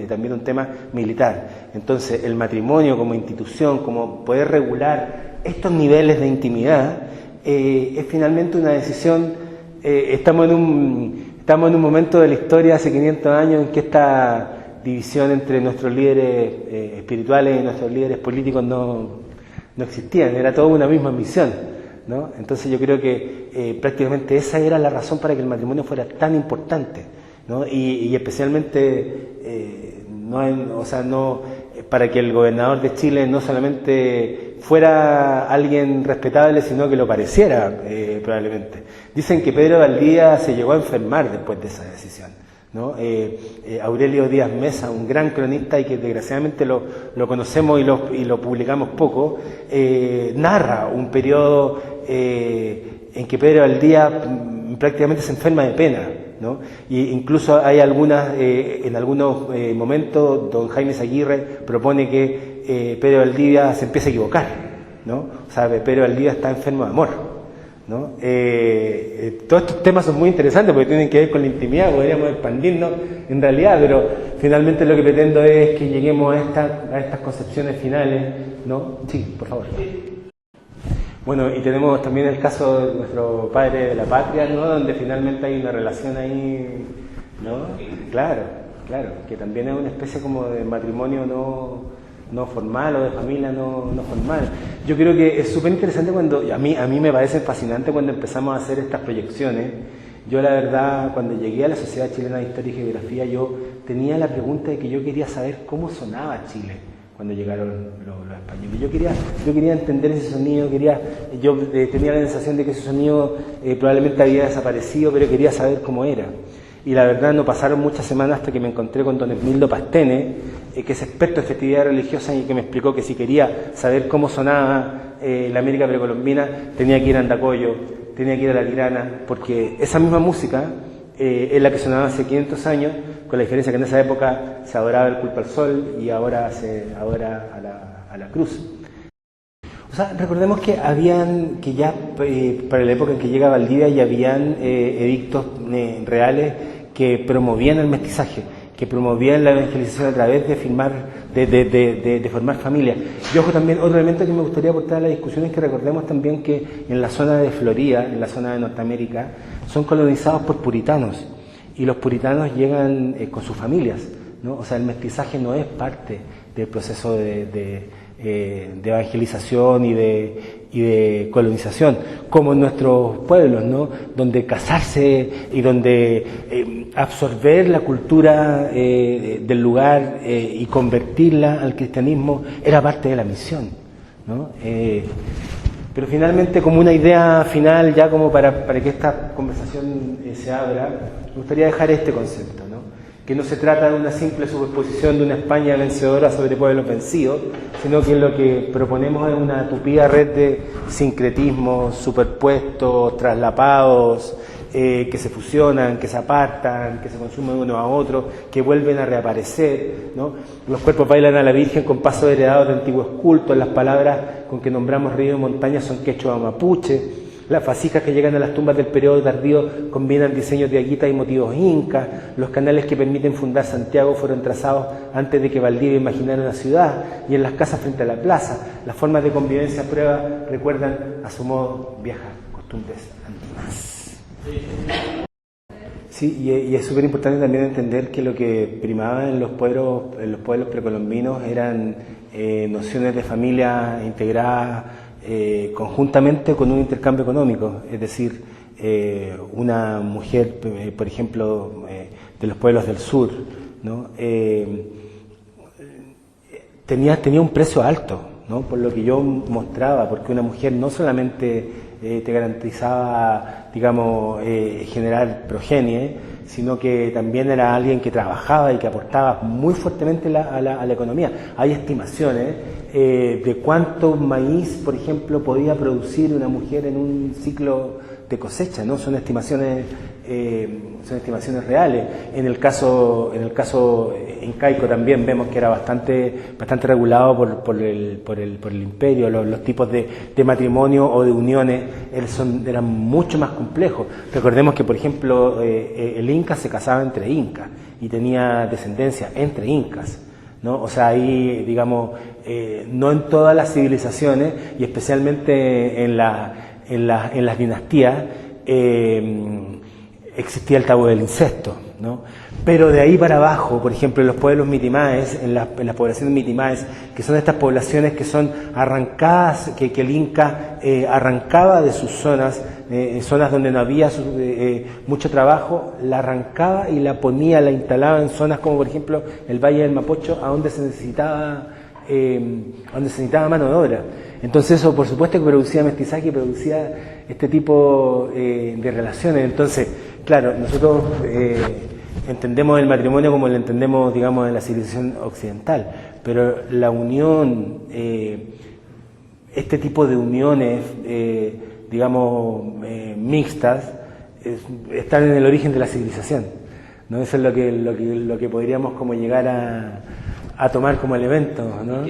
también un tema militar. Entonces, el matrimonio como institución, como poder regular estos niveles de intimidad, es finalmente una decisión. Estamos en un momento de la historia hace 500 años en que esta división entre nuestros líderes espirituales y nuestros líderes políticos no existían, era toda una misma misión, ¿no? Entonces yo creo que prácticamente esa era la razón para que el matrimonio fuera tan importante, ¿no? Y especialmente para que el gobernador de Chile no solamente fuera alguien respetable, sino que lo pareciera probablemente. Dicen que Pedro Valdivia se llegó a enfermar después de esa decisión, ¿no? Aurelio Díaz Mesa, un gran cronista y que desgraciadamente lo conocemos y lo publicamos poco, narra un periodo en que Pedro Valdivia prácticamente se enferma de pena, ¿no? Y incluso hay en algunos momentos don Jaime Aguirre propone que Pedro Valdivia se empiece a equivocar, ¿no? O sea, Pedro Valdivia está enfermo de amor, ¿no? Todos estos temas son muy interesantes porque tienen que ver con la intimidad, podríamos expandirnos en realidad, pero finalmente lo que pretendo es que lleguemos a estas concepciones finales, ¿no? Sí, por favor. Bueno, y tenemos también el caso de nuestro padre de la patria, ¿no? Donde finalmente hay una relación ahí, ¿no? Claro, que también es una especie como de matrimonio no formal o de familia no formal. Yo creo que es súper interesante cuando, a mí me parece fascinante cuando empezamos a hacer estas proyecciones. Yo la verdad, cuando llegué a la Sociedad Chilena de Historia y Geografía, yo tenía la pregunta de que yo quería saber cómo sonaba Chile cuando llegaron los españoles. Yo quería entender ese sonido, yo tenía la sensación de que ese sonido probablemente había desaparecido, pero quería saber cómo era. Y la verdad no pasaron muchas semanas hasta que me encontré con don Esmildo Pastene, que es experto en festividades religiosas y que me explicó que si quería saber cómo sonaba la América precolombina, tenía que ir a Andacollo, tenía que ir a La Tirana, porque esa misma música es la que sonaba hace 500 años, con la diferencia que en esa época se adoraba el culto al sol y ahora se adora a la cruz. O sea, recordemos que ya para la época en que llega Valdivia ya habían edictos reales que promovían el mestizaje, que promovían la evangelización a través de formar familias. Y ojo, también otro elemento que me gustaría aportar a la discusión es que recordemos también que en la zona de Florida, en la zona de Norteamérica, son colonizados por puritanos y los puritanos llegan con sus familias, ¿no? O sea, el mestizaje no es parte del proceso de evangelización y de colonización, como en nuestros pueblos, ¿no? Donde casarse y donde absorber la cultura del lugar y convertirla al cristianismo era parte de la misión, ¿no? Pero finalmente, como una idea final, ya como para que esta conversación se abra, me gustaría dejar este concepto, ¿no? Que no se trata de una simple superposición de una España vencedora sobre pueblos vencidos, sino que lo que proponemos es una tupida red de sincretismos superpuestos, traslapados, que se fusionan, que se apartan, que se consumen uno a otro, que vuelven a reaparecer, ¿no? Los cuerpos bailan a la Virgen con pasos heredados de antiguos cultos, las palabras con que nombramos río y montaña son quechua o mapuche, las fasijas que llegan a las tumbas del periodo tardío combinan diseños de aguitas y motivos incas, los canales que permiten fundar Santiago fueron trazados antes de que Valdivia imaginara una ciudad, y en las casas frente a la plaza, las formas de convivencia a prueba recuerdan a su modo viejas costumbres andinas. Sí, y es súper importante también entender que lo que primaba en los pueblos precolombinos eran nociones de familia integradas conjuntamente con un intercambio económico, es decir, una mujer, por ejemplo, de los pueblos del sur, ¿no? Tenía un precio alto, ¿no? Por lo que yo mostraba, porque una mujer no solamente te garantizaba, digamos, generar progenie, sino que también era alguien que trabajaba y que aportaba muy fuertemente a la economía. Hay estimaciones de cuánto maíz, por ejemplo, podía producir una mujer en un ciclo de cosecha, ¿no? Son estimaciones reales. En el caso incaico también vemos que era bastante regulado por el imperio. Los tipos de matrimonio o de uniones eran mucho más complejos. Recordemos que, por ejemplo, el inca se casaba entre incas y tenía descendencia entre incas, ¿no? O sea, ahí, digamos, no en todas las civilizaciones, y especialmente en las dinastías, existía el tabú del incesto, ¿no? Pero de ahí para abajo, por ejemplo, en los pueblos mitimaes, en las poblaciones mitimaes, que son estas poblaciones que son arrancadas, que el Inca arrancaba de sus zonas, zonas donde no había mucho trabajo, la arrancaba y la instalaba en zonas como, por ejemplo, el Valle del Mapocho, a donde se necesitaba mano de obra. Entonces eso, por supuesto, que producía mestizaje y producía este tipo de relaciones. Entonces, claro, nosotros entendemos el matrimonio como lo entendemos, digamos, en la civilización occidental, pero la unión, este tipo de uniones, digamos, mixtas, están en el origen de la civilización, ¿no? Eso es lo que podríamos como llegar a tomar como elemento, ¿no?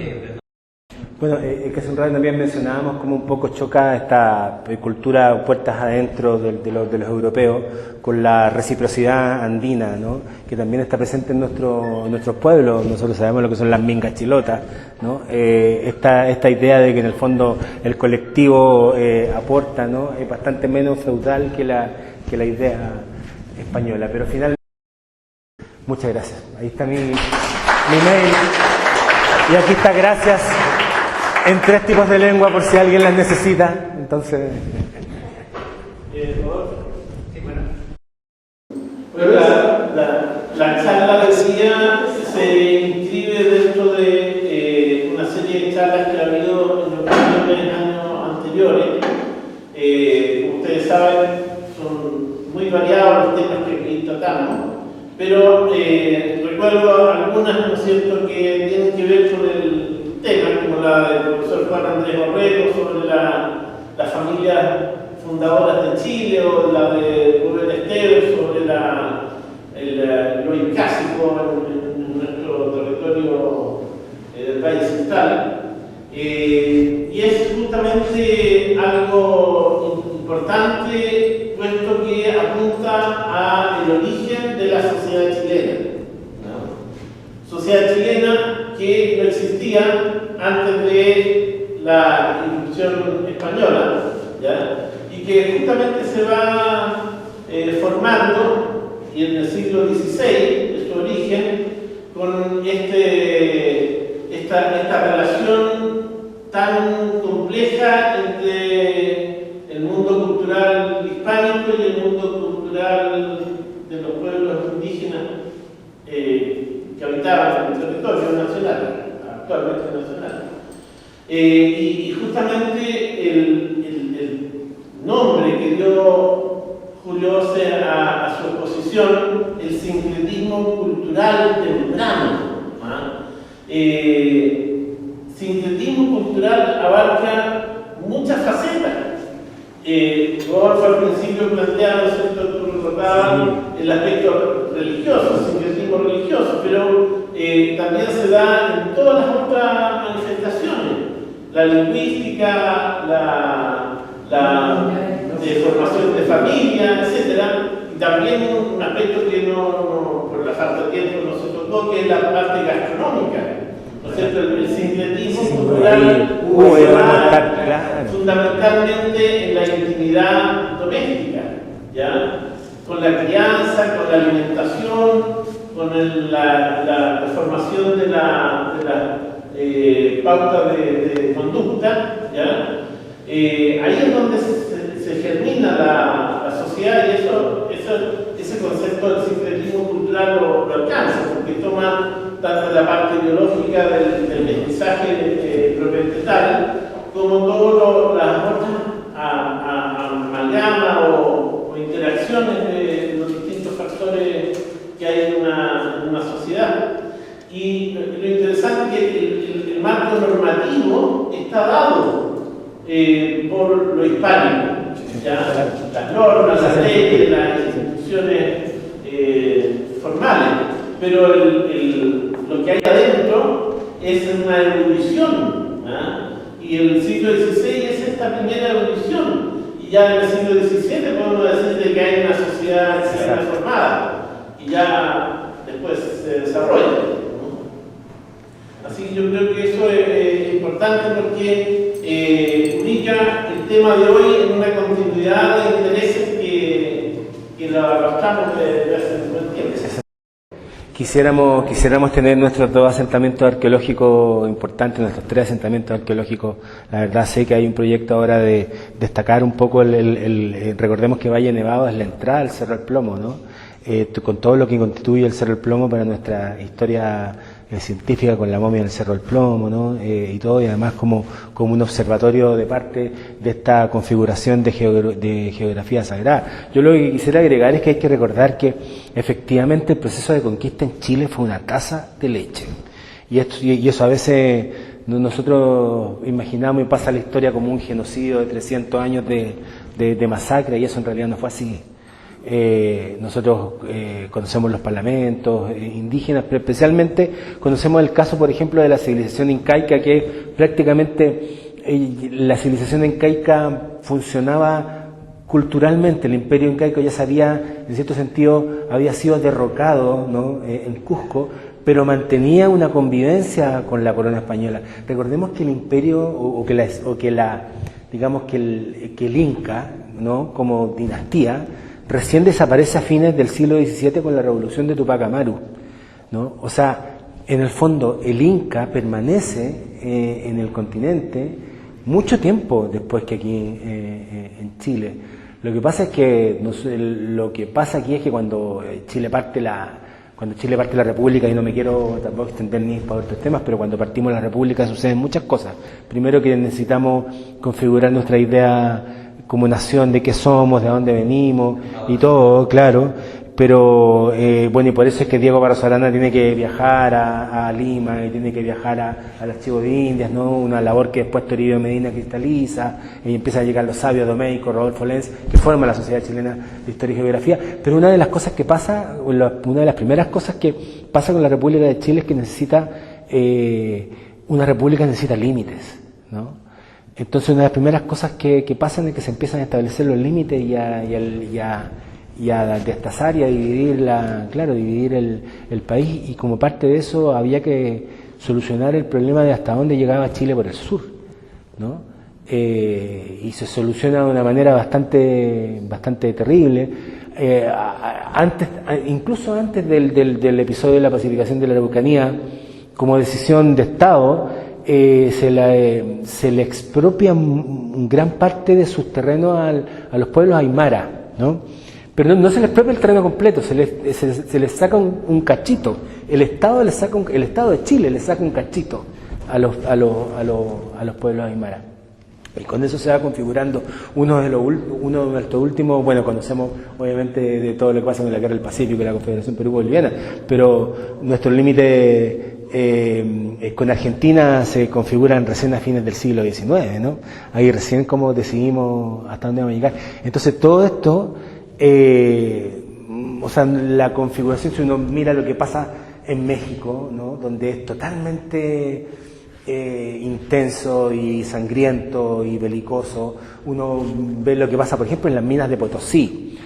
Bueno, que hace un rato también mencionábamos cómo un poco choca esta cultura puertas adentro de los europeos con la reciprocidad andina, ¿no? Que también está presente en nuestros pueblos. Nosotros sabemos lo que son las mingas chilotas, ¿no? Esta idea de que en el fondo el colectivo aporta, ¿no? Es bastante menos feudal que la idea española. Pero finalmente, muchas gracias. Ahí está mi mail. Y aquí está, gracias, en 3 tipos de lengua por si alguien las necesita. Entonces, bueno, la charla decía se inscribe dentro de una serie de charlas que ha habido en los años anteriores. Como ustedes saben, son muy variados los temas que aquí tratamos, pero recuerdo algunas, ¿no es cierto?, que tienen que ver con el tema, como la del profesor Juan Andrés Borrego sobre las familias fundadoras de Chile, o la de Rubén Esteves sobre lo incásico en nuestro territorio del Valle Central. Y es justamente algo importante, puesto que apunta al origen de la sociedad chilena, ¿no? Sociedad chilena que no existía antes de la irrupción española, ¿ya? Y que justamente se va formando, y en el siglo XVI es su origen, con esta relación tan compleja entre el mundo cultural hispánico y el mundo cultural de los pueblos indígenas que habitaban en el territorio nacional, actualmente nacional. Y justamente el nombre que dio Julio Ose a su exposición, el sincretismo cultural temprano. Sincretismo cultural abarca muchas facetas. Rodolfo al principio planteaba, ¿no es cierto?, tú recordabas el aspecto religioso, el sincretismo religioso, pero también se da en todas las otras manifestaciones, la lingüística, la formación de familia, etc. Y también un aspecto que no, por la falta de tiempo no se tocó, que es la parte gastronómica, ¿no es cierto?, el sincretismo cultural fundamentalmente en la intimidad doméstica, ¿ya?, con la crianza, con la alimentación, con la formación de la pauta de conducta, ¿ya? Ahí es donde se germina la sociedad, y ese concepto del sincretismo cultural lo alcanza, porque toma tanto la parte biológica del mestizaje propietario, como todas las otras amalgamas o interacciones de los distintos factores que hay en una sociedad. Y lo interesante es que el marco normativo está dado por lo hispánico, ¿ya? Las normas, las leyes, las instituciones formales, pero lo que hay adentro es una evolución, ¿ah? Y el siglo XVI es esta primera evolución, y ya en el siglo XVII podemos decir de que hay una sociedad formada, y ya después se desarrolla, ¿no? Así que yo creo que eso es importante, porque ubica el tema de hoy en una continuidad de intereses que lo arrastramos desde hace un buen tiempo. Quisiéramos tener nuestros 2 asentamientos arqueológicos importantes, nuestros 3 asentamientos arqueológicos. La verdad sé que hay un proyecto ahora de destacar un poco recordemos que Valle Nevado es la entrada al Cerro del Plomo, ¿no? Con todo lo que constituye el Cerro del Plomo para nuestra historia científica, con la momia del Cerro del Plomo, ¿no? Y todo, y además como un observatorio de parte de esta configuración de geografía sagrada. Yo lo que quisiera agregar es que hay que recordar que efectivamente el proceso de conquista en Chile fue una taza de leche, y eso a veces nosotros imaginamos, y pasa la historia como un genocidio de 300 años de masacre, y eso en realidad no fue así. Nosotros conocemos los parlamentos indígenas, pero especialmente conocemos el caso, por ejemplo, de la civilización incaica, que prácticamente la civilización incaica funcionaba culturalmente. El imperio incaico ya se había, en cierto sentido, había sido derrocado, ¿no?, en Cusco, pero mantenía una convivencia con la corona española. Recordemos que el imperio, digamos que el Inca, ¿no?, como dinastía, recién desaparece a fines del siglo XVII con la revolución de Tupac Amaru, ¿no? O sea, en el fondo el Inca permanece en el continente mucho tiempo después que aquí en Chile. Lo que pasa es que aquí es que cuando Chile parte la República, y no me quiero tampoco extender ni para otros temas, pero cuando partimos la República suceden muchas cosas. Primero, que necesitamos configurar nuestra idea como nación de qué somos, de dónde venimos y todo, claro, pero bueno, y por eso es que Diego Barros Arana tiene que viajar a Lima, y tiene que viajar al Archivo de Indias, ¿no?, una labor que después Toribio Medina cristaliza, y empiezan a llegar los sabios Domeico, Rodolfo Lenz, que forman la Sociedad Chilena de Historia y Geografía. Pero una de las cosas que pasa, una de las primeras cosas que pasa con la República de Chile es que una república necesita límites, ¿no? Entonces, una de las primeras cosas que pasan es que se empiezan a establecer los límites y a destazar y a dividir el país, y como parte de eso había que solucionar el problema de hasta dónde llegaba Chile por el sur, ¿no? Y se soluciona de una manera bastante terrible. Incluso antes del episodio de la pacificación de la Araucanía, como decisión de Estado, se le expropia gran parte de sus terrenos a los pueblos aymara, ¿no? Pero no se les expropia el terreno completo, se les saca un cachito. El Estado de Chile le saca un cachito a los pueblos aymara. Y con eso se va configurando uno de nuestros últimos, bueno, conocemos obviamente de todo lo que pasa en la Guerra del Pacífico y la Confederación Perú-Boliviana, pero nuestro límite con Argentina se configuran recién a fines del siglo XIX, ¿no? Ahí recién como decidimos hasta dónde vamos a llegar. Entonces todo esto, o sea, la configuración, si uno mira lo que pasa en México, ¿no? Donde es totalmente intenso y sangriento y belicoso, uno ve lo que pasa, por ejemplo, en las minas de Potosí.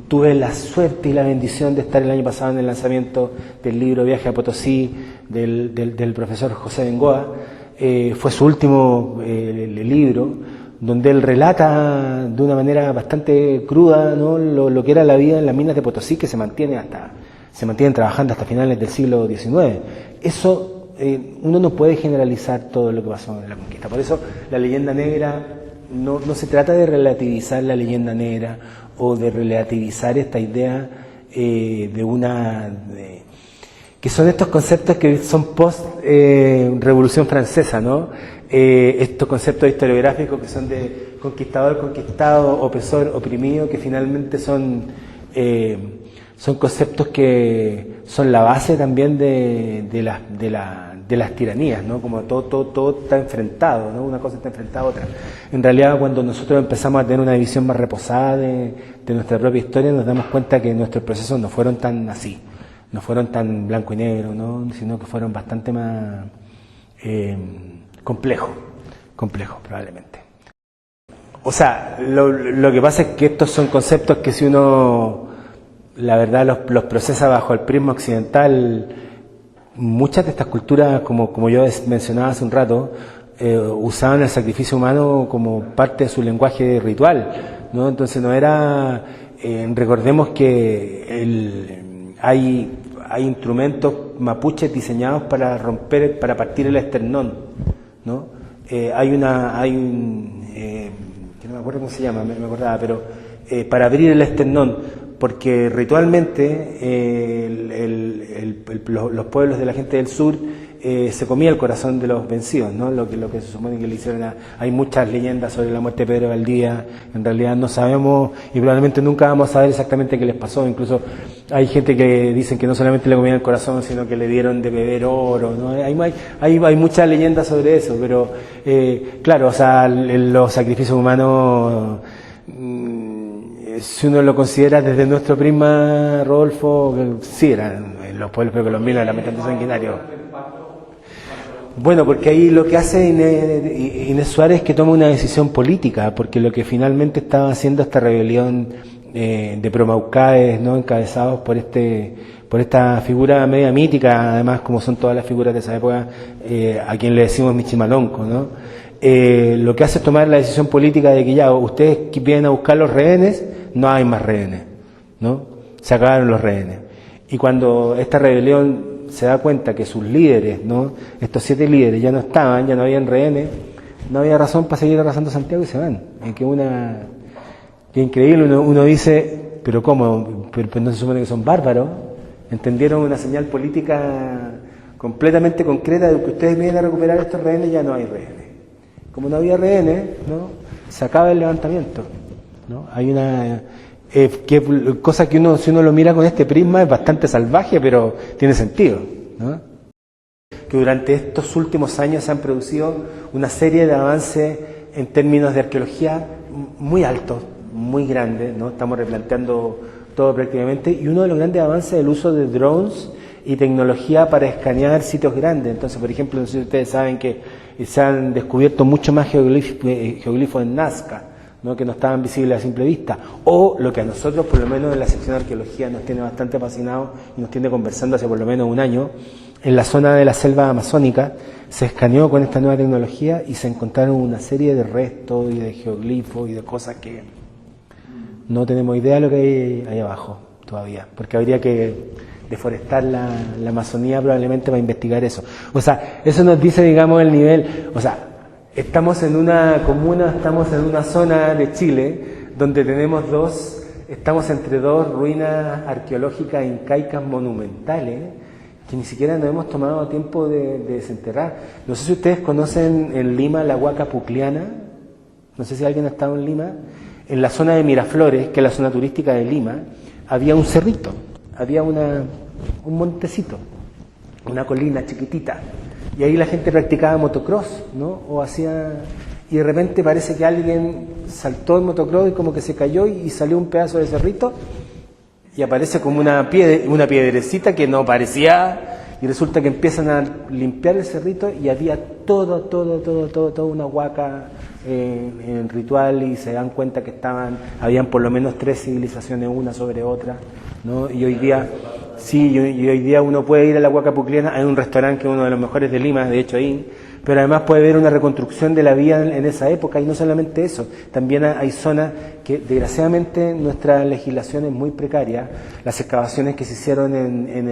Tuve la suerte y la bendición de estar el año pasado en el lanzamiento del libro Viaje a Potosí del profesor José Bengoa. Fue su último libro, donde él relata de una manera bastante cruda, ¿no? lo que era la vida en las minas de Potosí, que se mantienen trabajando hasta finales del siglo XIX. Eso uno no puede generalizar todo lo que pasó en la conquista. Por eso la leyenda negra no se trata de relativizar la leyenda negra o de relativizar esta idea que son estos conceptos que son post Revolución Francesa, ¿no? Estos conceptos historiográficos que son de conquistador, conquistado, opresor, oprimido, que finalmente son conceptos que son la base también de las tiranías, ¿no? Como todo está enfrentado, ¿no? Una cosa está enfrentada a otra. En realidad, cuando nosotros empezamos a tener una visión más reposada de nuestra propia historia, nos damos cuenta que nuestros procesos no fueron tan así, no fueron tan blanco y negro, ¿no? Sino que fueron bastante más complejos probablemente. O sea, lo que pasa es que estos son conceptos que si uno, la verdad, los procesa bajo el prisma occidental, muchas de estas culturas, como yo mencionaba hace un rato, usaban el sacrificio humano como parte de su lenguaje ritual, ¿no? Entonces no era, recordemos que hay instrumentos mapuches diseñados para partir el esternón, ¿no? Que no me acuerdo cómo se llama, me acordaba, pero para abrir el esternón, porque ritualmente los pueblos de la gente del sur se comía el corazón de los vencidos, ¿no? Lo que se supone que le hicieron hay muchas leyendas sobre la muerte de Pedro Valdía, en realidad no sabemos y probablemente nunca vamos a saber exactamente qué les pasó. Incluso hay gente que dicen que no solamente le comían el corazón, sino que le dieron de beber oro, ¿no? Hay muchas leyendas sobre eso, pero claro, o sea, los sacrificios humanos, si uno lo considera desde nuestro prisma, Rodolfo, sí, eran los pueblos precolombinos, eran bastante sanguinarios. Bueno, porque ahí lo que hace Inés Suárez es que toma una decisión política, porque lo que finalmente estaba haciendo esta rebelión de promaucaes, ¿no? Encabezados por esta figura media mítica, además como son todas las figuras de esa época, a quien le decimos Michimalonco, ¿no? Lo que hace es tomar la decisión política de que ya ustedes vienen a buscar los rehenes, no hay más rehenes, ¿no? Se acabaron los rehenes. Y cuando esta rebelión se da cuenta que sus líderes, ¿no? Estos 7 líderes ya no estaban, ya no habían rehenes, no había razón para seguir arrasando Santiago y se van. Que increíble, uno dice, pero ¿cómo? Pero no se supone que son bárbaros. Entendieron una señal política completamente concreta de que ustedes vienen a recuperar estos rehenes, ya no hay rehenes. Como no había rehenes, ¿no? Se acaba el levantamiento, ¿no? Hay una cosa que si uno lo mira con este prisma es bastante salvaje, pero tiene sentido, ¿no? Que durante estos últimos años se han producido una serie de avances en términos de arqueología muy altos, muy grandes, ¿no? Estamos replanteando todo prácticamente, y uno de los grandes avances es el uso de drones y tecnología para escanear sitios grandes. Entonces, por ejemplo, no sé si ustedes saben que se han descubierto mucho más geoglifos en Nazca, ¿no? Que no estaban visibles a simple vista, o lo que a nosotros, por lo menos en la sección de arqueología, nos tiene bastante fascinados y nos tiene conversando hace por lo menos un año. En la zona de la selva amazónica se escaneó con esta nueva tecnología y se encontraron una serie de restos y de geoglifos y de cosas que no tenemos idea de lo que hay ahí abajo todavía, porque habría que deforestar la Amazonía probablemente para investigar eso. O sea, eso nos dice, digamos, el nivel, o sea, estamos en una comuna, estamos en una zona de Chile donde estamos entre dos ruinas arqueológicas incaicas monumentales que ni siquiera nos hemos tomado tiempo de desenterrar. No sé si ustedes conocen en Lima la Huaca Pucliana, no sé si alguien ha estado en Lima. En la zona de Miraflores, que es la zona turística de Lima, había un cerrito, había un montecito. una colina chiquitita, y ahí la gente practicaba motocross, ¿no? O hacía, y de repente parece que alguien saltó el motocross y como que se cayó y salió un pedazo de cerrito y aparece como una piedrecita que no parecía, y resulta que empiezan a limpiar el cerrito y había toda una huaca en ritual, y se dan cuenta que habían por lo menos 3 civilizaciones una sobre otra, ¿no? Y hoy día, sí, y hoy día uno puede ir a la Huaca Pucliana, hay un restaurante que es uno de los mejores de Lima, de hecho ahí, pero además puede ver una reconstrucción de la vida en esa época, y no solamente eso, también hay zonas que desgraciadamente nuestra legislación es muy precaria. Las excavaciones que se hicieron en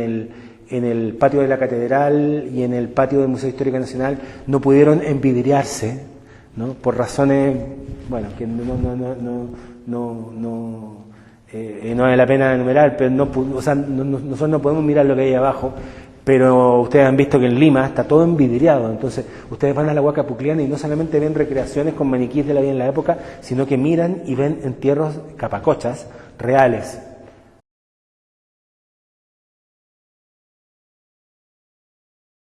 el patio de la catedral y en el patio del Museo Histórico Nacional no pudieron envidriarse, ¿no? Por razones, bueno, que no vale la pena enumerar, pero nosotros no podemos mirar lo que hay abajo, pero ustedes han visto que en Lima está todo envidriado. Entonces ustedes van a la Huaca Pucliana y no solamente ven recreaciones con maniquíes de la vida en la época, sino que miran y ven entierros, capacochas reales,